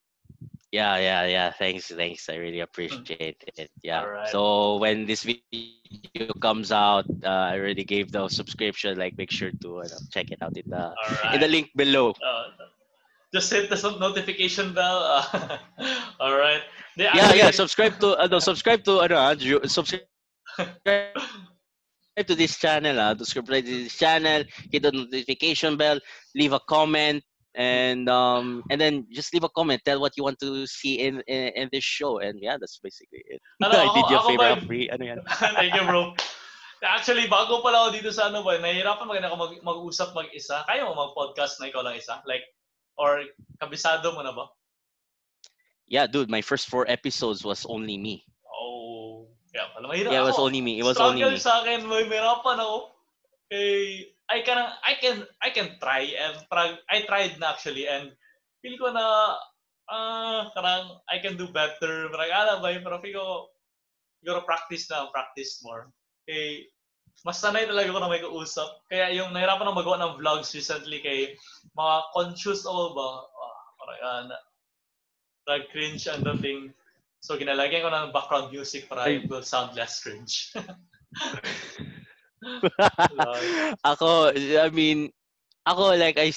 Yeah. Thanks. I really appreciate it. Yeah. All right. So when this video comes out, I already gave the subscription. Like, make sure to check it out All in the right. link below. Just hit the notification bell. All right. Yeah. Subscribe to subscribe to this channel. Subscribe to this channel. Hit the notification bell. Leave a comment. And then just leave a comment. Tell what you want to see in this show. And yeah, that's basically it. I Ako, did you a ako favor. ba? Free. Ano yan? Thank you, bro. Actually, bago pala ako dito sa nahihirapan mag-usap mag-isa. Kaya mo mag-podcast na ikaw lang isa? Like, or kabisado mo na ba? Yeah, dude, my first 4 episodes was only me. Oh, kaya pala mahirap Yeah, it was ako. only me. It was only Struggle me. sa akin, mahirapan ako. I can try and I tried na actually and feel ko na karang I can do better. Parang pero feel ko siguro practice more. Mas sanay talaga ako na may kausap. Kaya yung nahirapan ako magawa ng vlogs recently kay mga conscious ako ba? Parang cringe ang dating. So ginalagyan ko ng background music para it will sound less cringe. I mean, like I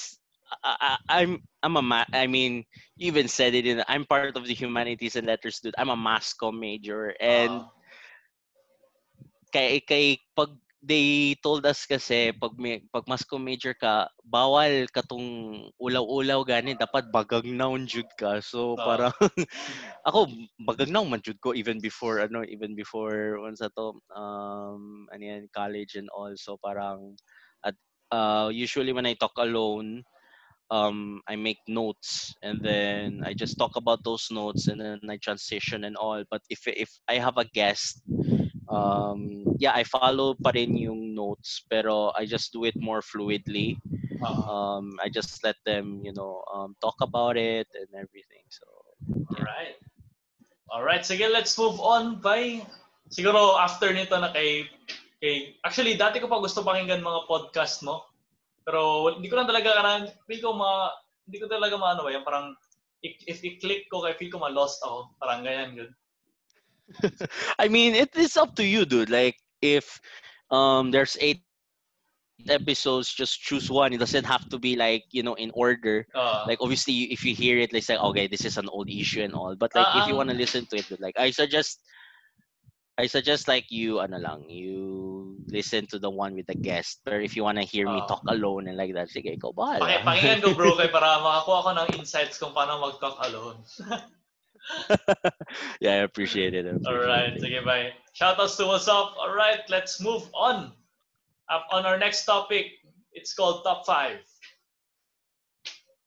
mean, you even said it I'm part of the humanities and letters, dude. I'm a mass comm major and kay pag they told us kasi pag mass comm major ka, bawal katong ulaw-ulaw gani, dapat bagagnaon jud ka. So parang ako bagagnaw man jud ko even before once ato ano yan, college and all. So parang at usually when I talk alone, I make notes and then I just talk about those notes and then I transition and all. But if I have a guest, Yeah, I follow pa rin yung notes, pero I just do it more fluidly. I just let them, talk about it and everything. So, yeah. Alright. Alright, sige, let's move on by siguro after nito na actually dati ko pa gusto pakinggan mga podcast mo. Pero hindi ko lang talaga hindi ko talaga maano ba yan, parang if i-click ko kay feel ko ma-lost ako, parang ganyan yun. I mean, it's up to you, dude. Like, if there's 8 episodes, just choose one. It doesn't have to be like, in order. Like, obviously, if you hear it, like, say, okay, this is an old issue and all. But like, if you want to listen to it, dude, like, I suggest like you listen to the one with the guest. Or if you want to hear me talk alone and like that, sige, ikaw bahala. Pakinggan ko, bro, kay para makakuha ko ng insights kung paano mag-talk alone. Yeah, I appreciate it. Alright, sige, bye. Shoutouts to what's up. Alright, let's move on. Up on our next topic, it's called Top 5.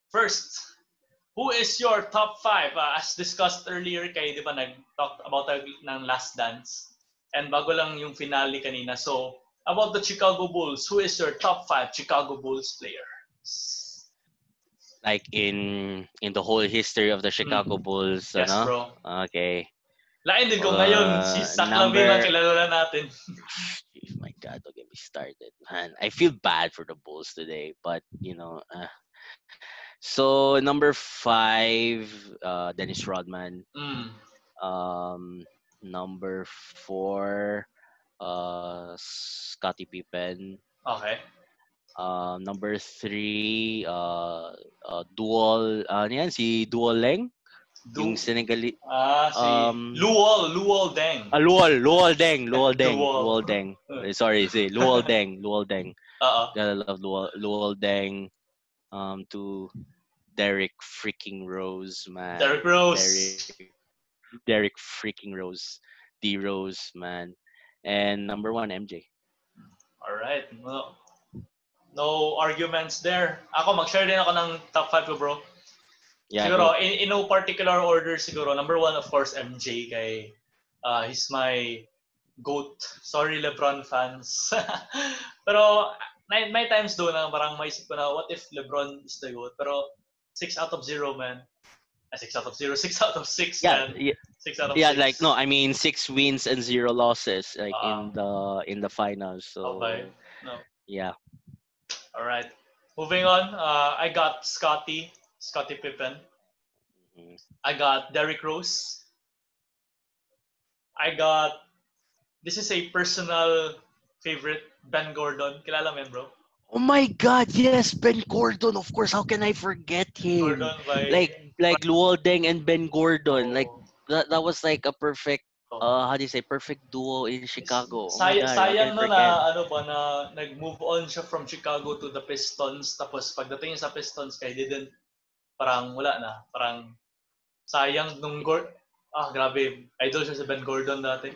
First, who is your top 5? As discussed earlier, kayo di ba nag-talk about ng Last Dance? And bago lang yung finale kanina. So, about the Chicago Bulls, who is your top 5 Chicago Bulls player? Like in the whole history of the Chicago Bulls, yes, bro. Okay. Lain din ko ngayon, si Zach Lavine ang kilala natin. My God, don't get me started, man. I feel bad for the Bulls today, but so number 5, Dennis Rodman. Number 4, Scottie Pippen. Okay. Number 3, si Duol Leng. Yung Senegalese. Si Luol Deng. Luol Deng. Sorry, si Luol Deng. Gotta love Luol Deng. To Derrick freaking Rose, man. Derrick Rose. Derrick freaking Rose. D Rose, man. And number 1, MJ. All right. No arguments there. Ako, mag-share din ako ng top 5 ko, bro. Yeah, siguro, in no particular order, siguro. Number 1, of course, MJ. He's my GOAT. Sorry, LeBron fans. Pero, may times doon na parang maisip ko na, what if LeBron is the GOAT? Pero, 6 out of 0, man. 6 out of 0. 6 out of 6, man. 6 out of 6. Yeah, like, no, I mean, 6 wins and 0 losses, like, in the finals. So, okay. No. Yeah. All right. Moving on, I got Scottie Pippen. I got Derrick Rose. This is a personal favorite, Ben Gordon. Kilala mo yan, bro? Oh my God, yes, Ben Gordon. Of course, how can I forget him? Gordon like Luol Deng and Ben Gordon. Like that was like a perfect how do you say, perfect duo in Chicago. Sayang no na na nag-move on siya from Chicago to the Pistons, tapos pagdating sa Pistons didn't, parang wala na, parang sayang nung grabe, idol siya sa Ben Gordon dati.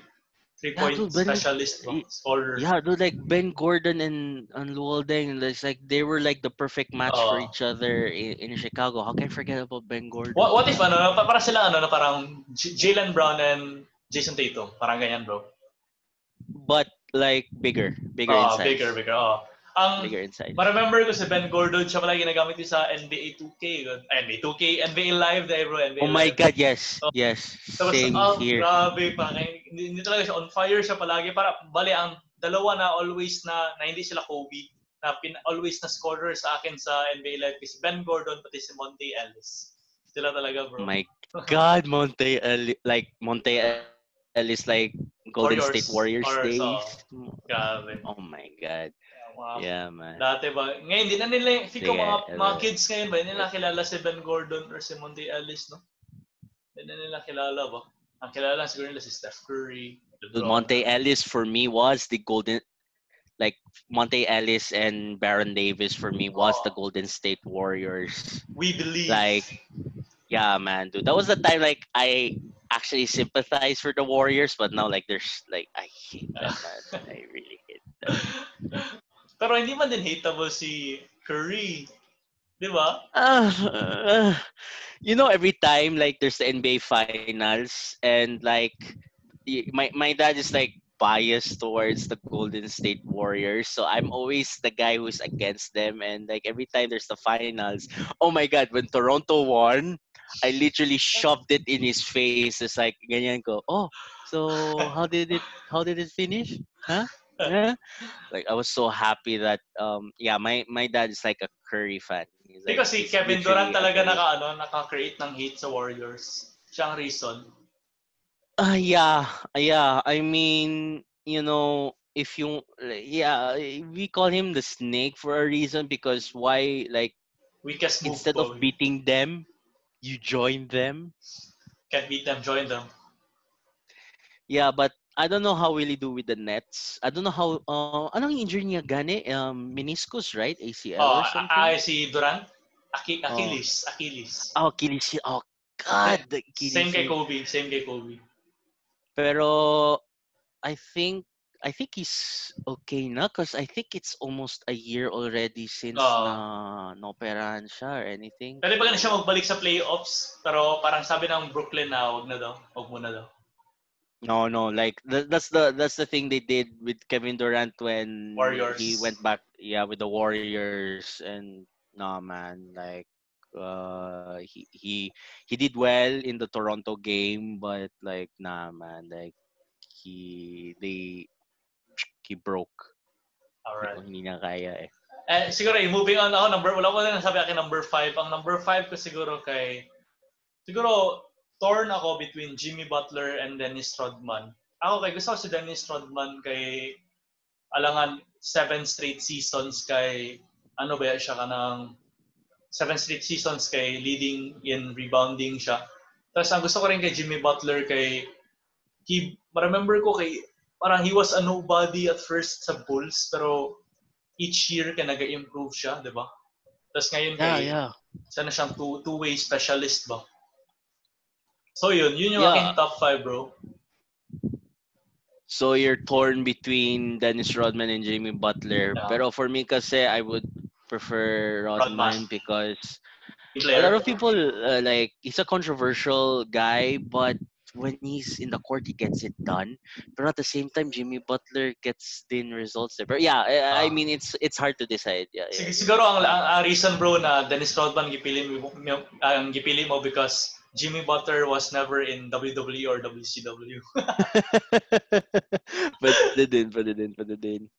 3-point specialist, scorer. Yeah, dude, like Ben Gordon and Luol Deng, it's like they were like the perfect match for each other in Chicago. How can I forget about Ben Gordon? What if para sila na parang Jaylen Brown and Jason Tatum, parang ganyan, bro. But like bigger in size. Bigger. Bigger in size. Ma-remember ko si Ben Gordon, siya pala ginagamit niya sa NBA 2K. NBA 2K, NBA Live, bro. NBA oh my Live. God, yes. Yes. Same here. Grabe, hindi talaga siya on fire siya palagi. Bali, ang dalawa na always na hindi sila Kobe, na always na scorer sa akin sa NBA Live, si Ben Gordon, pati si Monte Ellis. Sila talaga, bro. Oh my God, Monte Ellis, like Golden State Warriors days. Grabe. Oh my God. Wow. Yeah, man. Dati ba? Ngayon, hindi na nila, mga kids ngayon ba, hindi nila kilala si Ben Gordon or si Monte Ellis, no? Hindi na nila kilala ba? Ang kilala siguro nila si Steph Curry. Monte Ellis for me was the golden, like Monte Ellis and Baron Davis for me was the Golden State Warriors. We believe. Like, yeah, man, dude. That was the time like I actually sympathize for the Warriors, but now like there's like I hate that, man. I really hate that. Pero hindi man din hateable si Curry. Di ba? Every time like there's the NBA finals and like my dad is like biased towards the Golden State Warriors. So I'm always the guy who's against them. And like every time there's the finals, oh my God, when Toronto won, I literally shoved it in his face. It's like ganyan ko. Oh, so how did it finish? Huh? Yeah. Like I was so happy that my dad is like a Curry fan. Because si He's Kevin Durant literally a talaga Curry. naka-create ng hate sa Warriors. Siya ang reason. Yeah. I mean, if you, yeah, we call him the snake for a reason because why, like, Weakest move instead of po. beating them, you join them. Can't beat them, join them. Yeah, but I don't know how will he do with the Nets. I don't know how, anong injury niya gani? Meniscus, right? ACL or something? Si Durant, Oh, Achilles. Achilles. Oh, God, the Same Achilles. kay Kobe, same kay Kobe. Pero I think he's okay na because I think it's almost a year already since Uh, na operahan siya or anything. Pwede ba na siya So magbalik sa playoffs? Pero parang sabi ng Brooklyn na wag na daw. Wag muna daw. no, like that's the thing they did with Kevin Durant when he Warriors. went back, yeah, with the Warriors. And no, man, like he did well in the Toronto game, but like nah, man, like he broke. Alright. Hindi niya kaya eh. Siguro moving on ako, wala ko na nasabi akin number 5. Ang number 5 ko siguro torn ako between Jimmy Butler and Dennis Rodman. Ako gusto ko si Dennis Rodman kay alangan 7 straight seasons kay ano ba siya kanang 7 straight seasons kay leading in rebounding siya. Tapos ang gusto ko rin kay Jimmy Butler kay remember ko kay parang he was a nobody at first sa Bulls pero each year kaya nag-improve siya, di ba? Tapos ngayon kay Yeah. sana siyang two-way specialist ba? So yun yung Yeah. aking top 5, bro. So you're torn between Dennis Rodman and Jimmy Butler. Yeah. Pero for me kasi I would prefer Rodman. Rodman because a Player. lot of people like he's a controversial guy, but when he's in the court he gets it done. But at the same time Jimmy Butler gets the results there. But yeah, I mean it's hard to decide. Yeah. Siguro ang reason, bro, na Dennis Rodman gipili mo because Jimmy Butler was never in WWE or WCW. Pwede din.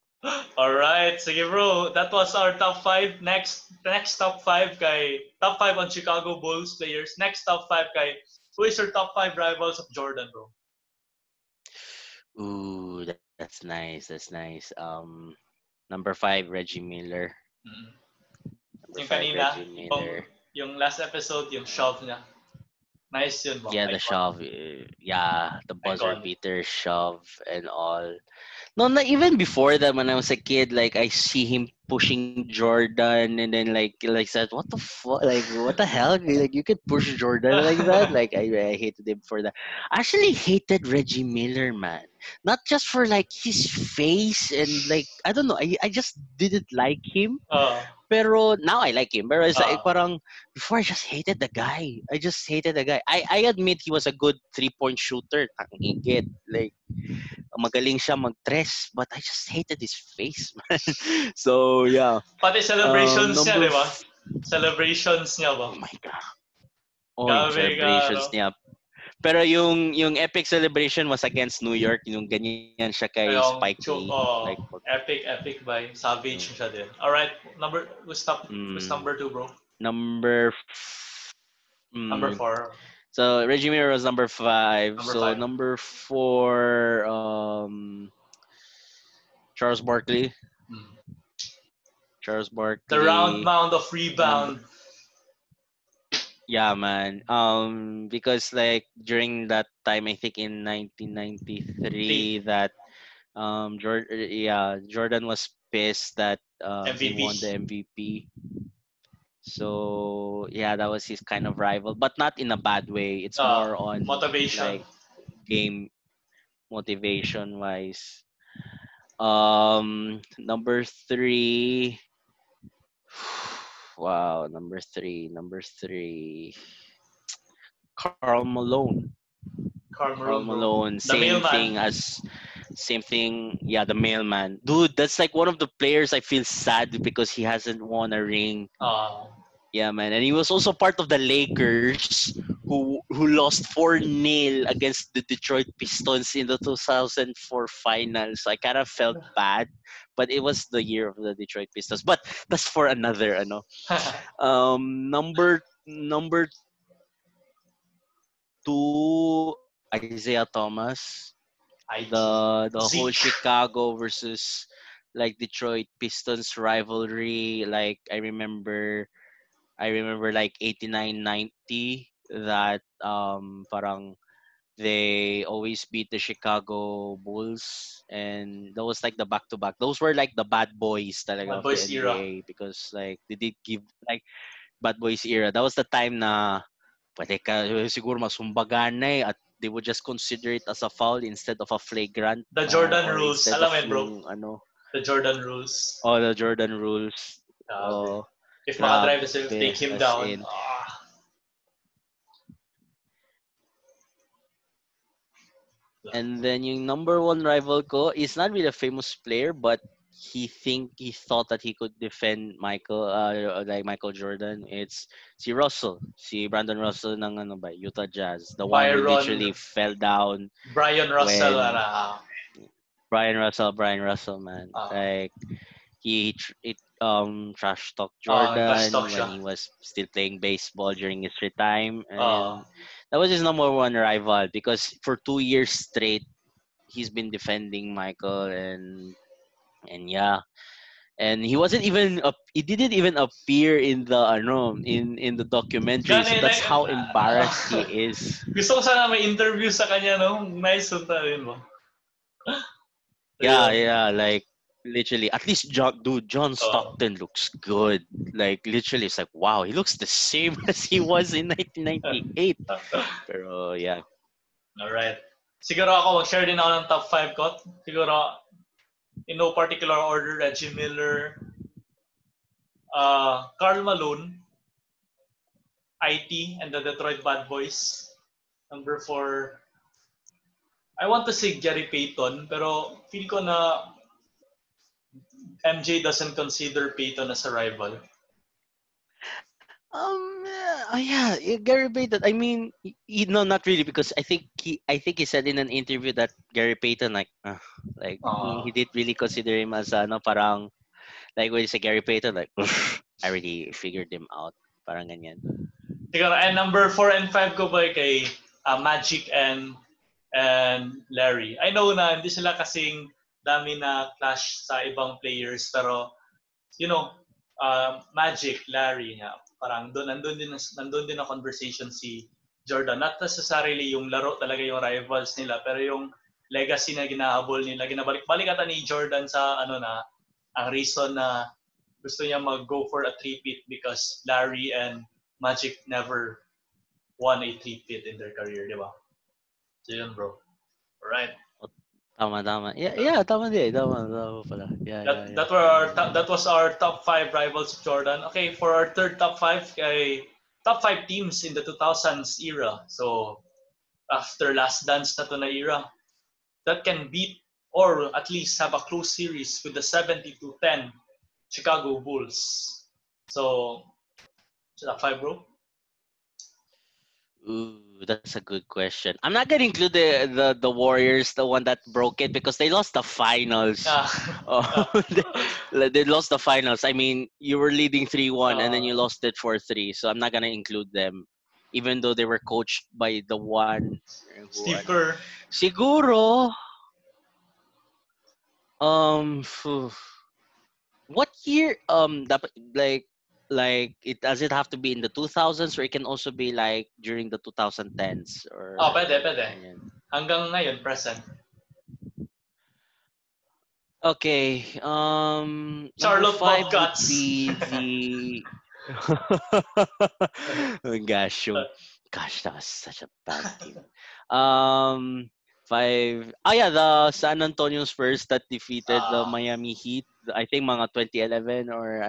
Alright, sige bro. That was our top 5. Next top 5 kay top 5 on Chicago Bulls players. Next top 5 kay who is your top 5 rivals of Jordan, bro? Ooh, that's nice. Number 5, Reggie Miller. Mm-hmm. Number Yung 5, kanina, Reggie Miller. yung last episode, yung shove niya. Nice yun, bro. Yeah, the Icon. shove. Yeah, the buzzer Icon. beater shove and all. No, not even before that. When I was a kid, like I see him pushing Jordan, and then like said, "What the fuck? Like what the hell? Like you could push Jordan like that?" Like I hated him for that. I actually hated Reggie Miller, man. Not just for like his face and like I don't know. I just didn't like him. Pero now I like him. Pero it's like parang before I just hated the guy. I admit he was a good 3-point shooter. Tangigit. Like magaling siya mag-tres, but I just hated his face, man. So yeah. Pati celebrations niya, di ba? Celebrations niya ba? Oh my God. Yung celebrations niya. Pero yung epic celebration was against New York, yung ganyan siya kay Spike Lee. Like epic by Savage siya din. Alright, who's number 2, bro? Number 4. So Reggie Miller was number 5. Number 4, Charles Barkley. The round mound of rebound. Yeah, man. Because like during that time, I think in 1993, that Jordan was pissed that he won the MVP. So yeah, that was his kind of rival, but not in a bad way. It's more on motivation, like game motivation wise. Number 3. Wow, number three. Karl Malone. Karl Malone, Same thing as same thing. Yeah, the mailman. Dude, that's like one of the players I feel sad because he hasn't won a ring. Yeah, man. And he was also part of the Lakers who lost 4-0 against the Detroit Pistons in the 2004 finals. So I kind of felt bad, but it was the year of the Detroit Pistons. But that's for another ano. Number 2, Isaiah Thomas. The whole Chicago versus like Detroit Pistons rivalry. Like I remember like 89-90 that parang they always beat the Chicago Bulls, and that was like the back to back. Those were like the bad boys talaga Bad of the boys NBA era. because like they did give like bad boys era. That was the time na pwede ka siguro masumbagan na at they would just consider it as a foul instead of a flagrant The Jordan or rules. instead of Alam mo yun, bro? yung ano The Jordan rules. the Jordan rules. Grabe. If Grabe, makadrive na sila, take him as down. in. And then yung number 1 rival ko is not really a famous player, but he thought that he could defend like Michael Jordan. It's si Brandon Russell ng ano ba, Utah Jazz, the one who literally fell down Brian Russell. when Brian Russell, man. Like he trash talk trash Jordan talk when siya. he was still playing baseball during his free time, and that was his number 1 rival because for 2 years straight he's been defending Michael, and yeah, and he didn't even appear in the in the documentary, so that's how embarrassed he is. Gusto ko sana may interview sa kanya, no? Nice yung tarin mo. Yeah, like literally, at least John Stockton looks good. Like literally, it's like wow, he looks the same as he was in 1998. Pero yeah. Alright. Siguro ako mag-share din ako ng top 5 ko. Siguro in no particular order: Reggie Miller, Karl Malone, IT, and the Detroit Bad Boys. Number 4, I want to say Gary Payton, pero feel ko na MJ doesn't consider Payton as a rival. Yeah, Gary Payton. I mean, no, not really, because I think he said in an interview that Gary Payton he didn't really consider him as parang like when you say Gary Payton, like I already figured him out, parang ganyan. Siguro, and number 4 and 5 ko ba kay Magic and Larry. I know na hindi sila kasing dami na clash sa ibang players, pero you know, Magic, Larry, parang nandun din na conversation si Jordan. Not necessarily yung laro talaga yung rivals nila, pero yung legacy na ginahabol nila, ginabalik-balikatan ni Jordan sa ang reason na gusto niya mag-go for a three-peat because Larry and Magic never won a three-peat in their career, di ba? So yun, bro. Alright. Tama. Yeah, tama din. Tama pala. Yeah. That was our top 5 rivals of Jordan. Okay, for our third top 5, top 5 teams in the 2000s era. So, after Last Dance na to na era, that can beat or at least have a close series with the 70-10 Chicago Bulls. So, top 5, bro? Ooh, that's a good question. I'm not gonna include the Warriors, the one that broke it, because they lost the finals. They lost the finals. I mean, you were leading 3-1 and then you lost it 4-3. So I'm not gonna include them, even though they were coached by the one Steve Kerr. Siguro. What year? Like it does it have to be in the 2000s, or it can also be like during the 2010s, or pwede. Hanggang ngayon, present. Okay. Charlotte Number 5 Bobcats. would be the gosh, that was such a bad team. 5. The San Antonio Spurs that defeated the Miami Heat. I think mga 2011 or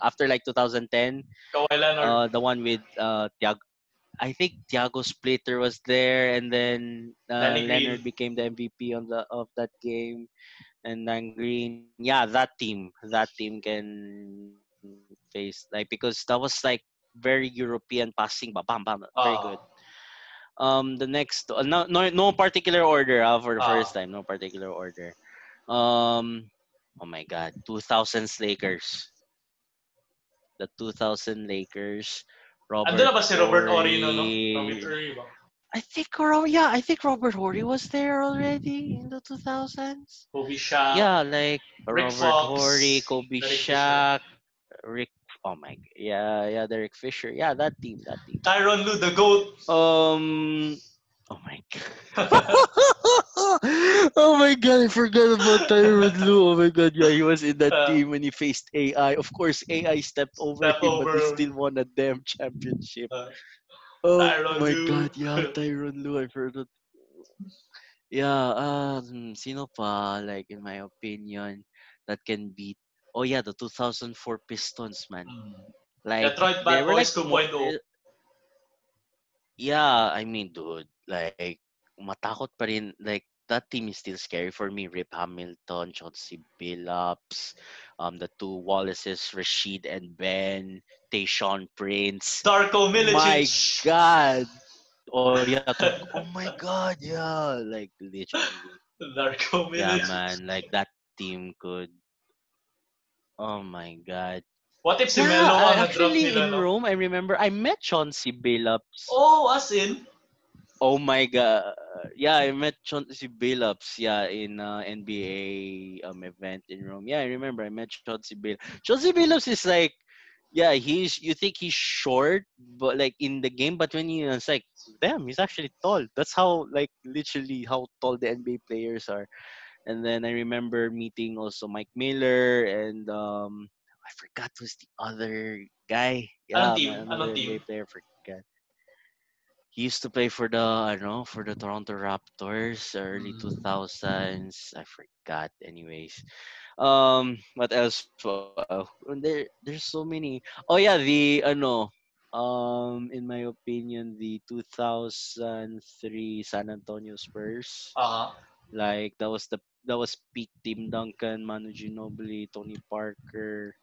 after like 2010. Kawhi Leonard. The one with I think Thiago Splitter was there, and then Danny Green. Leonard became the MVP of that game, and then Green. Yeah, that team can face, like, because that was like very European passing, bam, bam, bam, very good. Uh, The next, no particular order, for the uh, first time, no particular order. Um, oh my God, 2000s Lakers, the 2000 Lakers, Andun Robert na ba si Robert Orino, no? Robert Horry. Orino ba? I think Robert Horry was there already in the 2000s. Kobe Shaq, Yeah, like Rick Robert Horry, Fox, Kobe Derek Fisher, Shaq, Rick. Oh my, yeah, Derek Fisher. Yeah, that team. Tyronn Lue, the GOAT. Um, oh my god. Oh my god, I forgot about Tyronn Lue. Oh my god, yeah, he was in that uh, team when he faced AI. Of course, AI stepped over step him, but he over still won a damn championship. uh, Oh my Tyronn god, Lue. yeah, Tyronn Lue. I forgot. Yeah, sino pa, like, in my opinion, that can beat. Oh yeah, the 2004 Pistons, man. Hmm. Like, Detroit they Bad were Boys like more. 2.0. Yeah, I mean, dude, like, matakot pa rin. Like, that team is still scary for me. Rip Hamilton, Chauncey Billups, the two Wallaces, Rashid and Ben, Tayshaun Prince. Darko My Milicic. God. Oh yeah, oh my God, yeah, like, literally. Darko Yeah, Milicic. man, like, that team could. Oh my God. What if si Yeah, Melo ang na-draft actually, nila, in no? Rome, I remember I met Chauncey Billups. Oh, as in? Oh my God. Yeah, I met Chauncey Billups, yeah, in NBA event in Rome. Yeah, I remember I met Chauncey Billups. Chauncey Billups is like, yeah, you think he's short, but like in the game, but when you, it's like, damn, he's actually tall. That's how, like, literally how tall the NBA players are. And then I remember meeting also Mike Miller and I forgot who's the other guy. Anong Yeah, team? man, Anong another team? NBA player, forgot. He used to play for the, I don't know, for the Toronto Raptors, early Hmm. 2000s. I forgot. Anyways, what else? There's so many. Oh yeah, the in my opinion, the 2003 San Antonio Spurs. Uh-huh. Like, that was peak Team Duncan, Manu Ginobili, Tony Parker,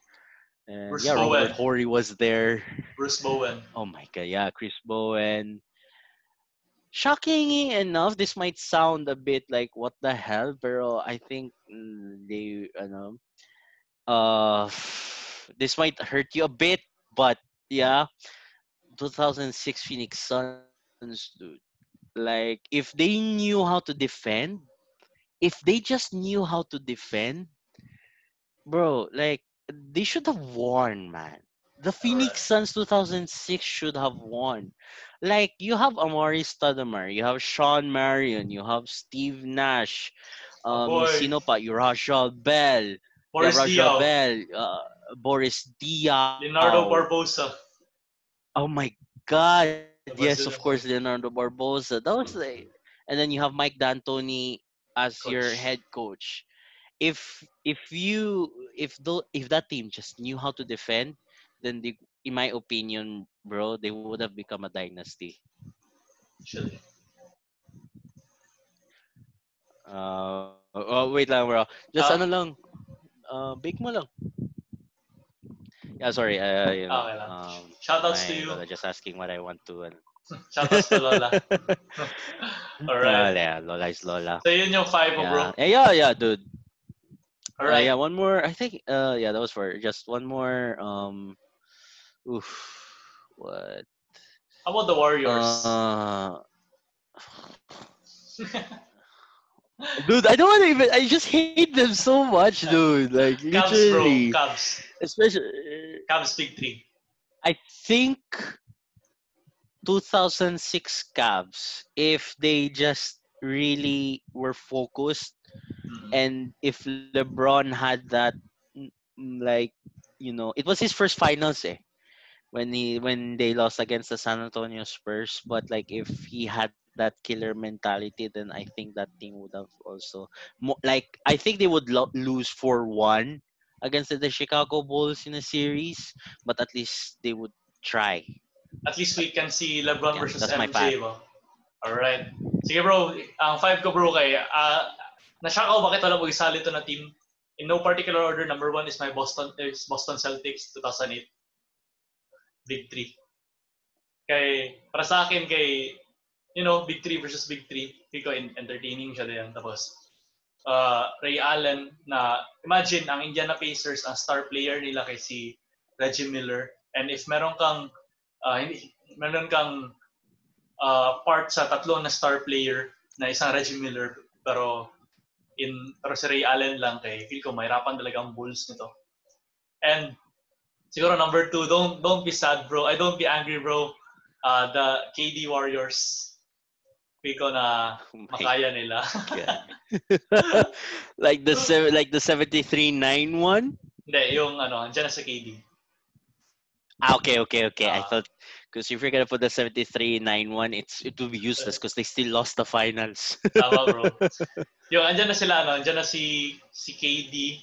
and Bruce yeah, Robert Bowen. Horry was there. Bruce Bowen. Oh my god, yeah, Chris Bowen. Shockingly enough, this might sound a bit like what the hell, pero I think, they, uh, this might hurt you a bit, but yeah, 2006 Phoenix Suns, dude. Like, if they knew how to defend, if they just knew how to defend, bro, like, they should have won, man. The Alright. Phoenix Suns 2006 should have won. Like, you have Amari Stoudemire, you have Sean Marion, you have Steve Nash, My boy. sino pa? You Rajal Bell. You have Boris Rajal Diaw. Bell, Boris Diaw. Leonardo Barbosa. Oh my God! Yes, The of course, Brazilian Leonardo Barbosa. That was like, and then you have Mike D'Antoni as your head coach. coach. If that team just knew how to defend, then they, in my opinion, bro, they would have become a dynasty. Actually. Oh, wait lang, bro. Just ano Ah, lang, bake mo lang. Yeah, sorry. okay lang. Shoutouts to My you. lola just asking what I want to. Shoutouts to Lola. Alright. Yeah, Lola is Lola. So yun yung five mo, bro. Yeah, dude. Alright. Yeah, one more. I think. Yeah, that was for just one more. Oof. What? How about the Warriors? Uh, dude, I don't want to even. I just hate them so much, dude. Like, Cubs, bro. literally, Cubs. especially. Cubs Big Three. I think 2006 Cavs, if they just really were focused, Mm-hmm. and if LeBron had that, like, it was his first finals, when they lost against the San Antonio Spurs. But like, if he had that killer mentality, then I think that team would have also like, I think they would lose 4-1 against the Chicago Bulls in a series, but at least they would try. At least we can see LeBron Yeah, versus that's my 5. MJ ba? Alright. Sige bro, ang 5 ko bro kay na-shock ako bakit wala mo isali to na team. In no particular order, number 1 is my Boston Celtics 2008 Big 3. Kay para sa akin kay Big 3 versus Big 3, ko entertaining siya din. Tapos Ray Allen na imagine ang Indiana Pacers ang star player nila kay si Reggie Miller, and if meron kang part sa tatlo na star player na isang Reggie Miller pero si Ray Allen lang kay feel ko mahirapan talaga ang Bulls nito. And siguro number 2, don't be sad bro. Don't be angry bro. The KD Warriors. Feel ko na makaya nila. like the 73-9-1? Hindi, yung andyan na sa KD. Okay. I thought because if you're gonna put the 73-9-1, it will be useless because they still lost the finals. Tama bro. Yung andyan na sila andyan na si KD.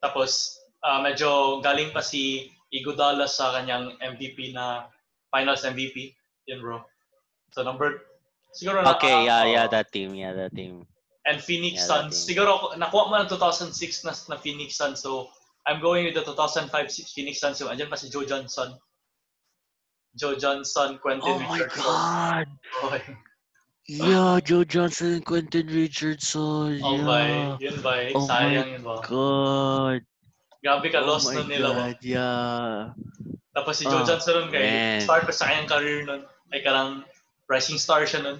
Tapos medyo galing pa si Iguodala sa kanyang MVP na Finals MVP. Yun bro. So siguro okay, that team. And Phoenix Suns. Siguro nakuha mo ng 2006 na Phoenix Suns. So I'm going with the 2005 Phoenix Suns. Yung andyan pa si Joe Johnson, Quentin Richardson. Oh my God. Okay. Yeah, Joe Johnson and Quentin Richardson. Oh, yeah. Yun ba? Oh Sayang my yun ba? God. Grabe ka, lost nun nila ba? Yeah. Tapos si Joe Johnson nun kay start pa sa kanyang career nun. Ay karang rising star siya nun.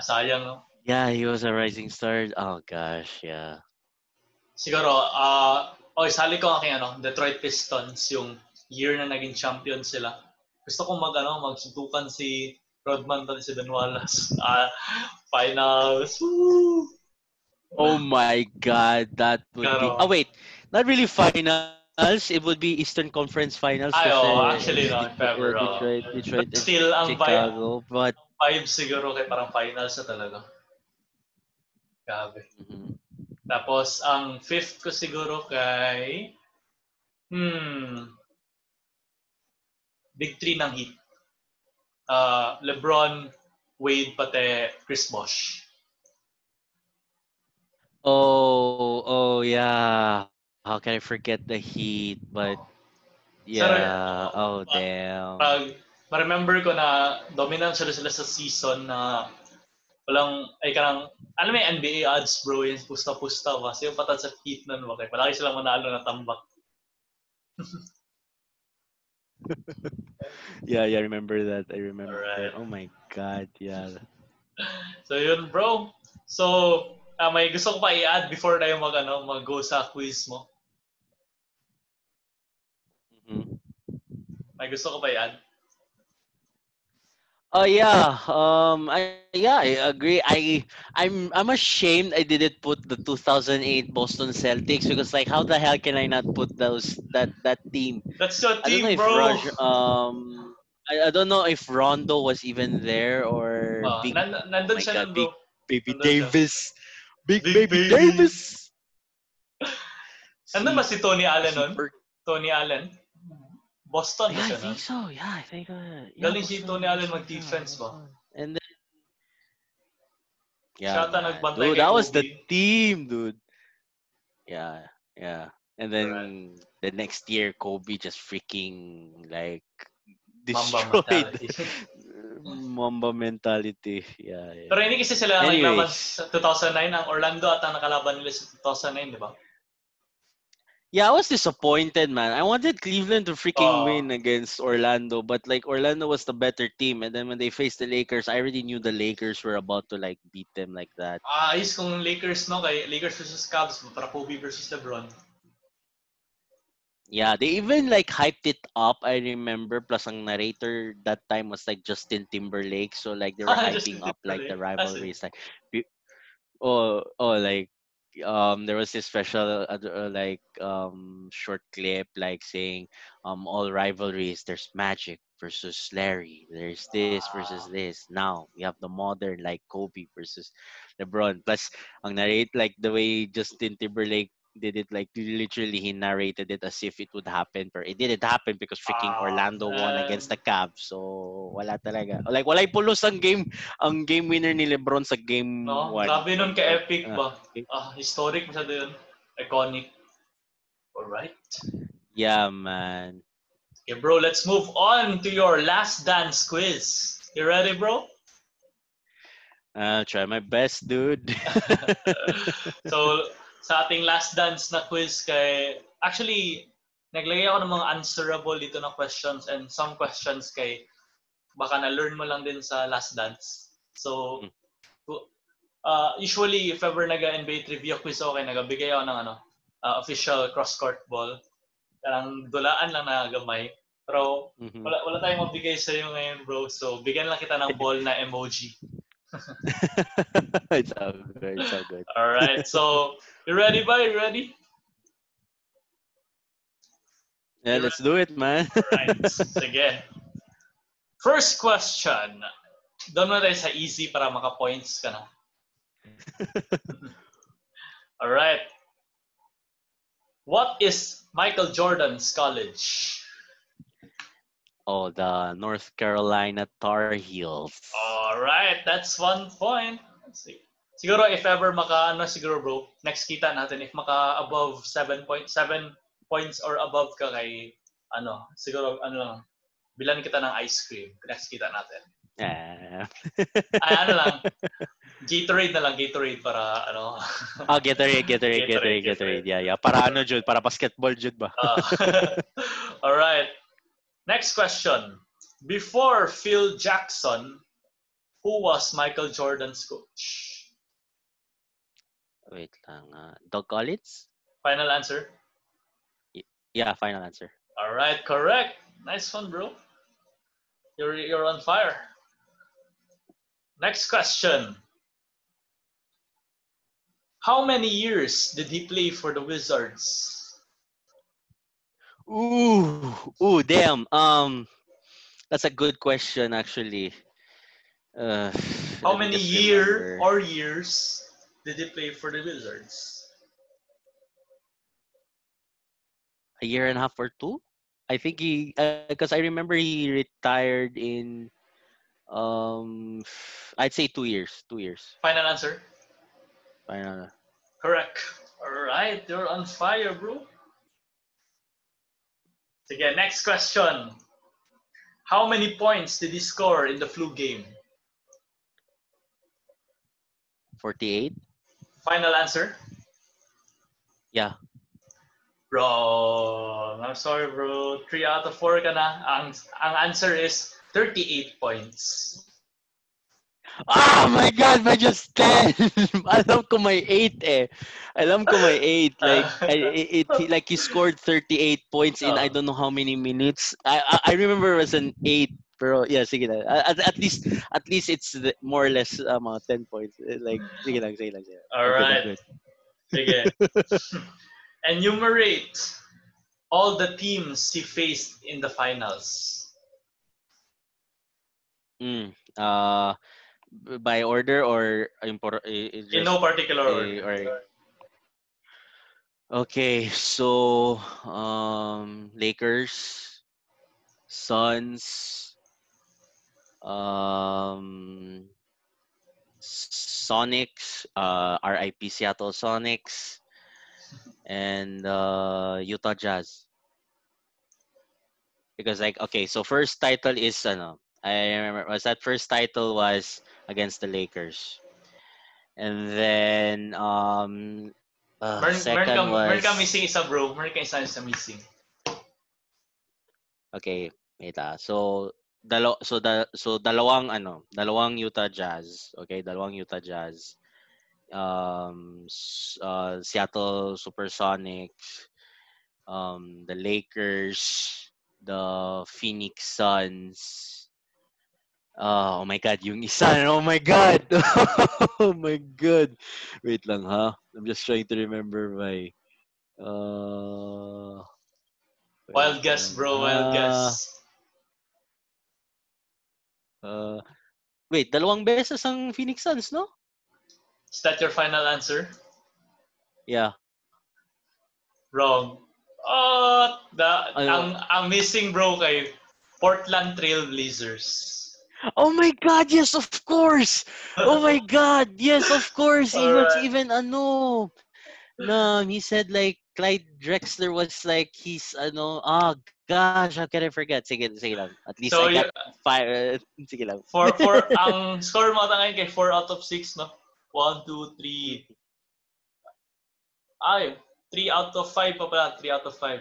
Sayang no? Yeah, he was a rising star. Oh gosh, yeah. Siguro, isali ko ang aking Detroit Pistons, yung year na naging champion sila. Gusto ko magsuntukan si Rodman at si Ben Wallace. Finals. Woo! Oh my God, that would be... Oh wait, not really finals. It would be Eastern Conference Finals. Actually no, if ever. Detroit But still, ang Chicago. But vibe siguro kay parang finals na talaga. Grabe. Mm-hmm. Tapos, ang 5th ko siguro kay Big 3 ng Heat. LeBron, Wade, pati Chris Bosh. Oh yeah. How can I forget the Heat? But yeah. Damn. Ma-remember ko na dominant sila sa season na walang, alam mo yung NBA odds bro, yung pusta-pusta ba? Kasi yung patad sa Heat nun ba? Kaya palagi silang manalo na tambak. Yeah, I remember that. I remember. Alright. Oh my God, yeah. So yun bro. So, may gusto ko pa i-add before tayo mag-go sa quiz mo. Mm-hmm. May gusto ko pa i-add? I agree. I'm ashamed I didn't put the 2008 Boston Celtics because like how the hell can I not put that team? That's your team, I don't know bro. If I don't know if Rondo was even there or Big. Nandun siya nun, bro. Big Baby Davis. Big Baby Davis. Nandun ba si Tony Allen nun? Tony Allen? Boston ba siya nun? I think so. Yeah, I think. Galing si Tony Allen mag-defense ba? And then, siya ata nagbantay dude, kay that Kobe. was the team, dude. Yeah. And then the next year, Kobe just freaking like destroyed. Mamba mentality. Yeah. Pero hindi kasi sila naglaban sa 2009. Ang Orlando at ang nakalaban nila sa 2009, di ba? Yeah, I was disappointed, man. I wanted Cleveland to freaking win against Orlando, but like Orlando was the better team, and then when they faced the Lakers, I already knew the Lakers were about to like beat them like that. Ayos kung Lakers, no? Kay Lakers versus Cavs, para Kobe versus LeBron. Yeah, they even like hyped it up. I remember. Plus, ang narrator that time was like Justin Timberlake, so like they were hyping up like the rivalries, like like. There was this special short clip like saying all rivalries there's Magic versus Larry, there's this versus this, now we have the modern like Kobe versus LeBron, plus ang narrate like the way Justin Timberlake did it like literally he narrated it as if it would happen, but it didn't happen because freaking Orlando won Man. against the Cavs. So wala talaga. Like walay pulos ang game winner ni LeBron sa game No, 1 grabe nun ka-epic ba? okay. Historic masyado yun. Iconic. Alright. Yeah, man. Okay, bro, let's move on to your last dance quiz. You ready, bro? I'll try my best, dude. So, sa ating last dance na quiz actually, naglagay ako ng mga answerable dito na questions and some questions baka na-learn mo lang din sa last dance. So, usually, if ever nag-NBA trivia quiz ako nagabigay ako ng official cross-court ball. Parang dulaan lang na gamay. Pero wala tayong mabigay sa'yo ngayon, bro. So, bigyan lang kita ng ball na emoji. It's all good. It's all good. All right. So, you ready, ba? You ready? Yeah, let's do it, man. Right. Sige. First question. Doon mo tayo sa easy para maka-points ka na. All right. What is Michael Jordan's college? Oh, the North Carolina Tar Heels. All right. That's 1 point. Let's see. Siguro if ever siguro bro, next kita natin if above 7 points or above ka siguro lang, bilan kita ng ice cream. Next kita natin. Lang. Gatorade na lang, Gatorade para Gatorade. Yeah. Para jud, para basketball jud ba? All right. Next question. Before Phil Jackson, who was Michael Jordan's coach? Wait lang. Doug Collins? Final answer? Yeah, final answer. All right, correct. Nice one, bro. You're on fire. Next question. How many years did he play for the Wizards? Ooh, damn. That's a good question, actually. How many years did he play for the Wizards? A year and a half or 2? I think he, because I remember he retired in, I'd say 2 years. 2 years. Final answer? Final. Correct. All right, you're on fire, bro. Again, next question. How many points did he score in the flu game? 48. Final answer? Yeah. Bro, I'm sorry, bro. 3 out of 4 ka na. Ang answer is 38 points. Oh my God, by just 10. Alam ko may 8 eh. Alam ko may 8. Like, like he scored 38 points in I don't know how many minutes. I remember it was an 8. Pero yeah, sige lang. At least it's more or less 10 points. Like, sige lang. All right. Sige. Enumerate all the teams he faced in the finals. By order or in no particular order. Okay, so Lakers, Suns, Sonics, RIP Seattle Sonics, and Utah Jazz. Because so first title is I remember that first title was against the Lakers. And then second was meron ka missing isa, bro. Meron ka isa missing. Okay, wait So dalawang Utah Jazz. Okay, dalawang Utah Jazz. Seattle Supersonics, the Lakers, the Phoenix Suns. Oh my God, yung isa. Oh my God. Oh my God. Wait lang, ha? I'm just trying to remember my wild guess, bro. Wild guess. Wait, dalawang beses ang Phoenix Suns, no? Is that your final answer? Yeah. Wrong. Ang missing bro kay Portland Trail Blazers. Oh my God, yes, of course. Oh my God, yes, of course. It was Alright. even no, he said like Clyde Drexler was like he's gosh, how can I forget? Sige lang. At least I So, got 5. Sige lang. ang score mo ngayon kay 4 out of 6, no? 1, 2, 3. Ay, 3 out of 5 pa pala. 3 out of 5.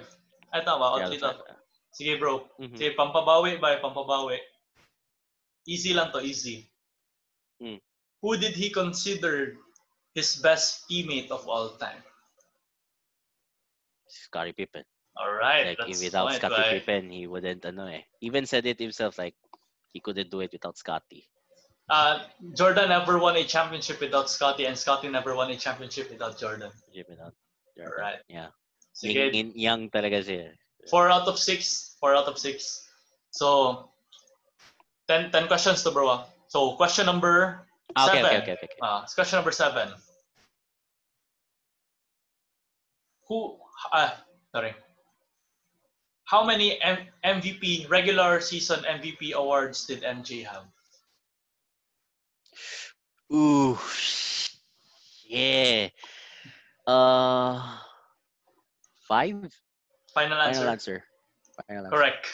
Ay, tama. O, 3 out. Sige, bro. Sige, pampabawi. Easy lang to, easy. Who did he consider his best teammate of all time? Scottie Pippen. Alright. Like, without Scottie Pippen, he wouldn't, even said it himself, like, he couldn't do it without Scottie. Jordan never won a championship without Scottie, and Scottie never won a championship without Jordan. Alright. Yeah. Sige. Young talaga siya. 4 out of 6. 4 out of 6. So, 10 questions to bro. So, question number 7. Okay. Question number 7. How many MVP, regular season MVP awards did MJ have? Ooh. Yeah. 5? Final answer. Correct.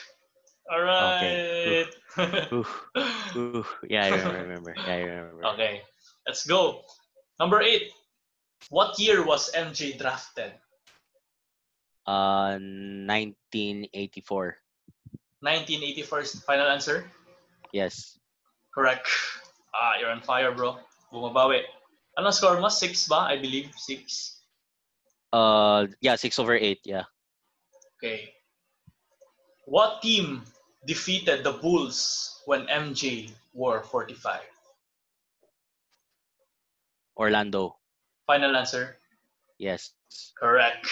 All right. Okay. Yeah, I remember. Okay. Let's go. Number 8. What year was MJ drafted? 1984. 1984 is the final answer? Yes. Correct. You're on fire, bro. Bumabawi. Ano score mo? 6 ba? I believe 6. Yeah, 6/8. Yeah. Okay. What team defeated the Bulls when MJ wore 45? Orlando. Final answer? Yes. Correct.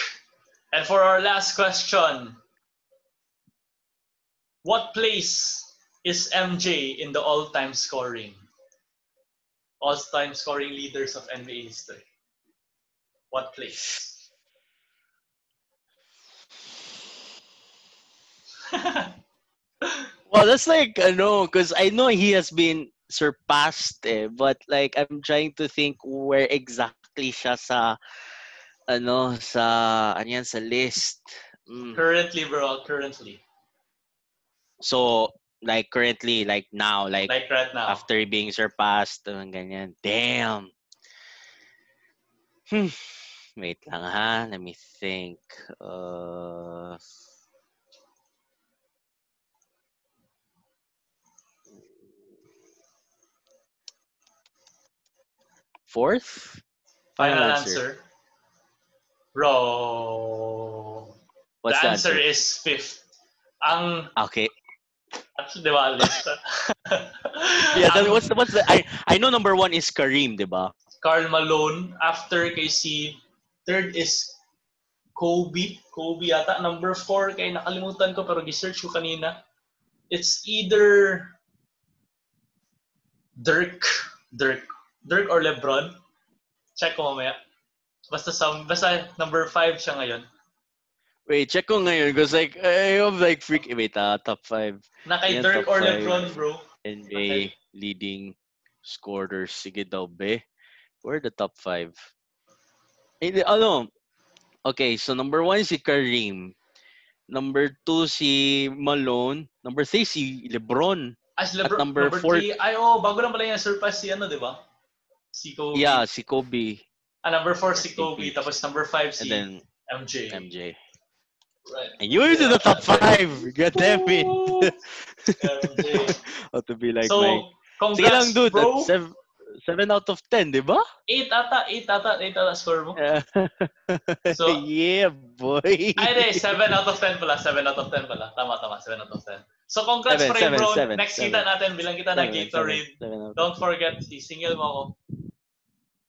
And for our last question, what place is MJ in the all-time scoring leaders of NBA history? What place? Well, that's like, because I know he has been surpassed, but like, I'm trying to think where exactly siya sa list. Currently, bro. So, like, currently, like now, like right now. after being surpassed, ganyan. Damn. Wait lang ha. Let me think. Fourth? Final answer. Bro. What's the answer is 5th. Okay. Actually, di ba? Yeah, what's the I know number 1 is Kareem, di ba? Karl Malone. After KC, 3rd is Kobe yata. Number 4 kay nakalimutan ko pero gi-search ko kanina. It's either Dirk or LeBron. Check ko mamaya. Basta number 5 siya ngayon. Wait, check ko ngayon because like I have like top 5. Na kay Dirk or LeBron, bro. NBA leading scorers. Sige daw, be. Where are the top 5? Okay, so number 1 si Kareem. Number 2 si Malone. Number 3 si LeBron. Si LeBron. At number 4. Bago lang pala yung surpass si di ba? Si Kobe. Yeah, si Kobe. Number 4 si Kobe. Tapos number 5 si and then MJ. Right. And you into the top 5. God damn it. MJ. How to be like so, congrats, sige lang, dude. Bro. That's 7 out of 10, di ba? 8 ata score mo. So, yeah, boy. Ay, 7 out of 10 pala. 7 out of 10 pala. Tama. 7 out of 10. So, congrats pa rin, bro. Next kita natin, bilang kita na Gatorade. Don't forget, single mo ako.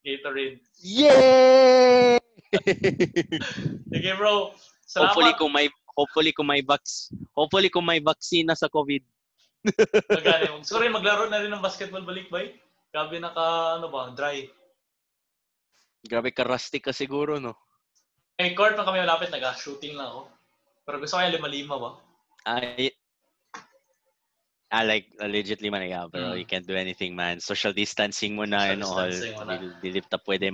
Gatorade. Yay! Sige, bro. Salamat. Hopefully kung may vaccine na sa COVID. Sorry, maglaro na rin ng basketball balik, bay. Grabe dry. Grabe ka rustic ka siguro, no? Eh, court na kami malapit, nag-shooting lang ako. Pero gusto kaya lima-lima ba? I like legitly man pero you can't do anything man. Social distancing mo na and all. Dili ta pwede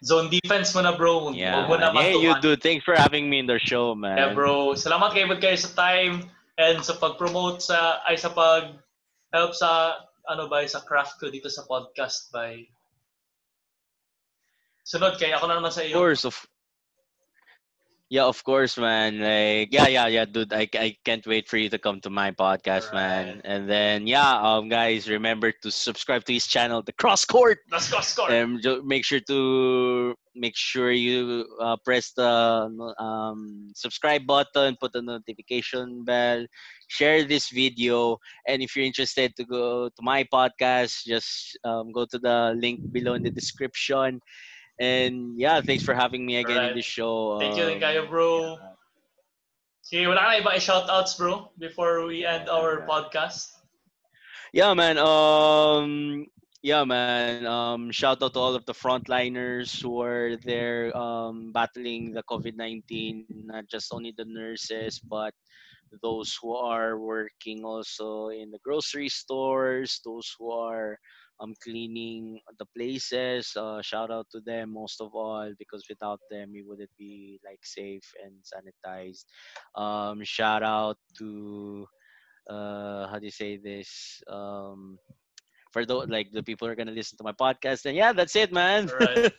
Zone defense mo na bro. Yeah, Wag mo na man. Yeah, you pantukan. do. Thanks for having me in the show, man. Yeah, bro. Salamat kayo sa time and sa pag-promote sa pag-help sa sa craft ko dito sa podcast by. Sunod kaya ako na naman sa iyo. Of course, man. Like, yeah, dude. I can't wait for you to come to my podcast, man. And then, guys, remember to subscribe to his channel, TheCrossCourt. TheCrossCourt. And make sure you press the subscribe button, put the notification bell, share this video, and if you're interested to go to my podcast, just go to the link below in the description. And thanks for having me again in this show. Thank you kayo, bro. Sige, wala ka na iba shoutouts, bro, before we end our podcast? Yeah, man. Shout out to all of the frontliners who are there battling the COVID-19, not just only the nurses, but those who are working also in the grocery stores, those who are cleaning the places. Shout out to them most of all, because without them we wouldn't be like safe and sanitized. Shout out to how do you say this? For the people who are gonna listen to my podcast. And that's it, man. Right.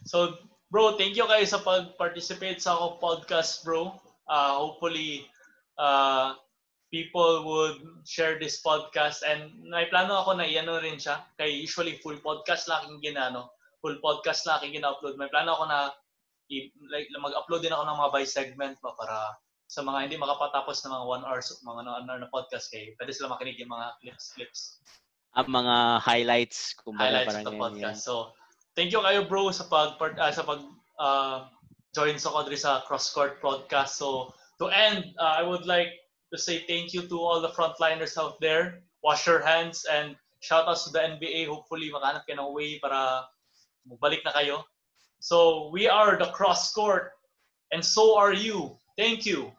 So, bro, thank you kayo sa pag-participate sa akong podcast, bro. Hopefully, people would share this podcast, and may plano ako na iano rin siya. Kay usually full podcast lang aking gina-upload. May plano ako na mag-upload din ako ng mga by segment para sa mga hindi makapatapos ng mga 1 hour na podcast pwede sila makinig yung mga clips. Ang mga highlights of the podcast. So, thank you kayo, bro, sa pag join sa Kodri sa TheCrossCourt Podcast. So, to end, I would like to say thank you to all the frontliners out there. Wash your hands and shout outs to the NBA. Hopefully, makahanap kayo ng way para mabalik na kayo. So, we are the TheCrossCourt, and so are you. Thank you.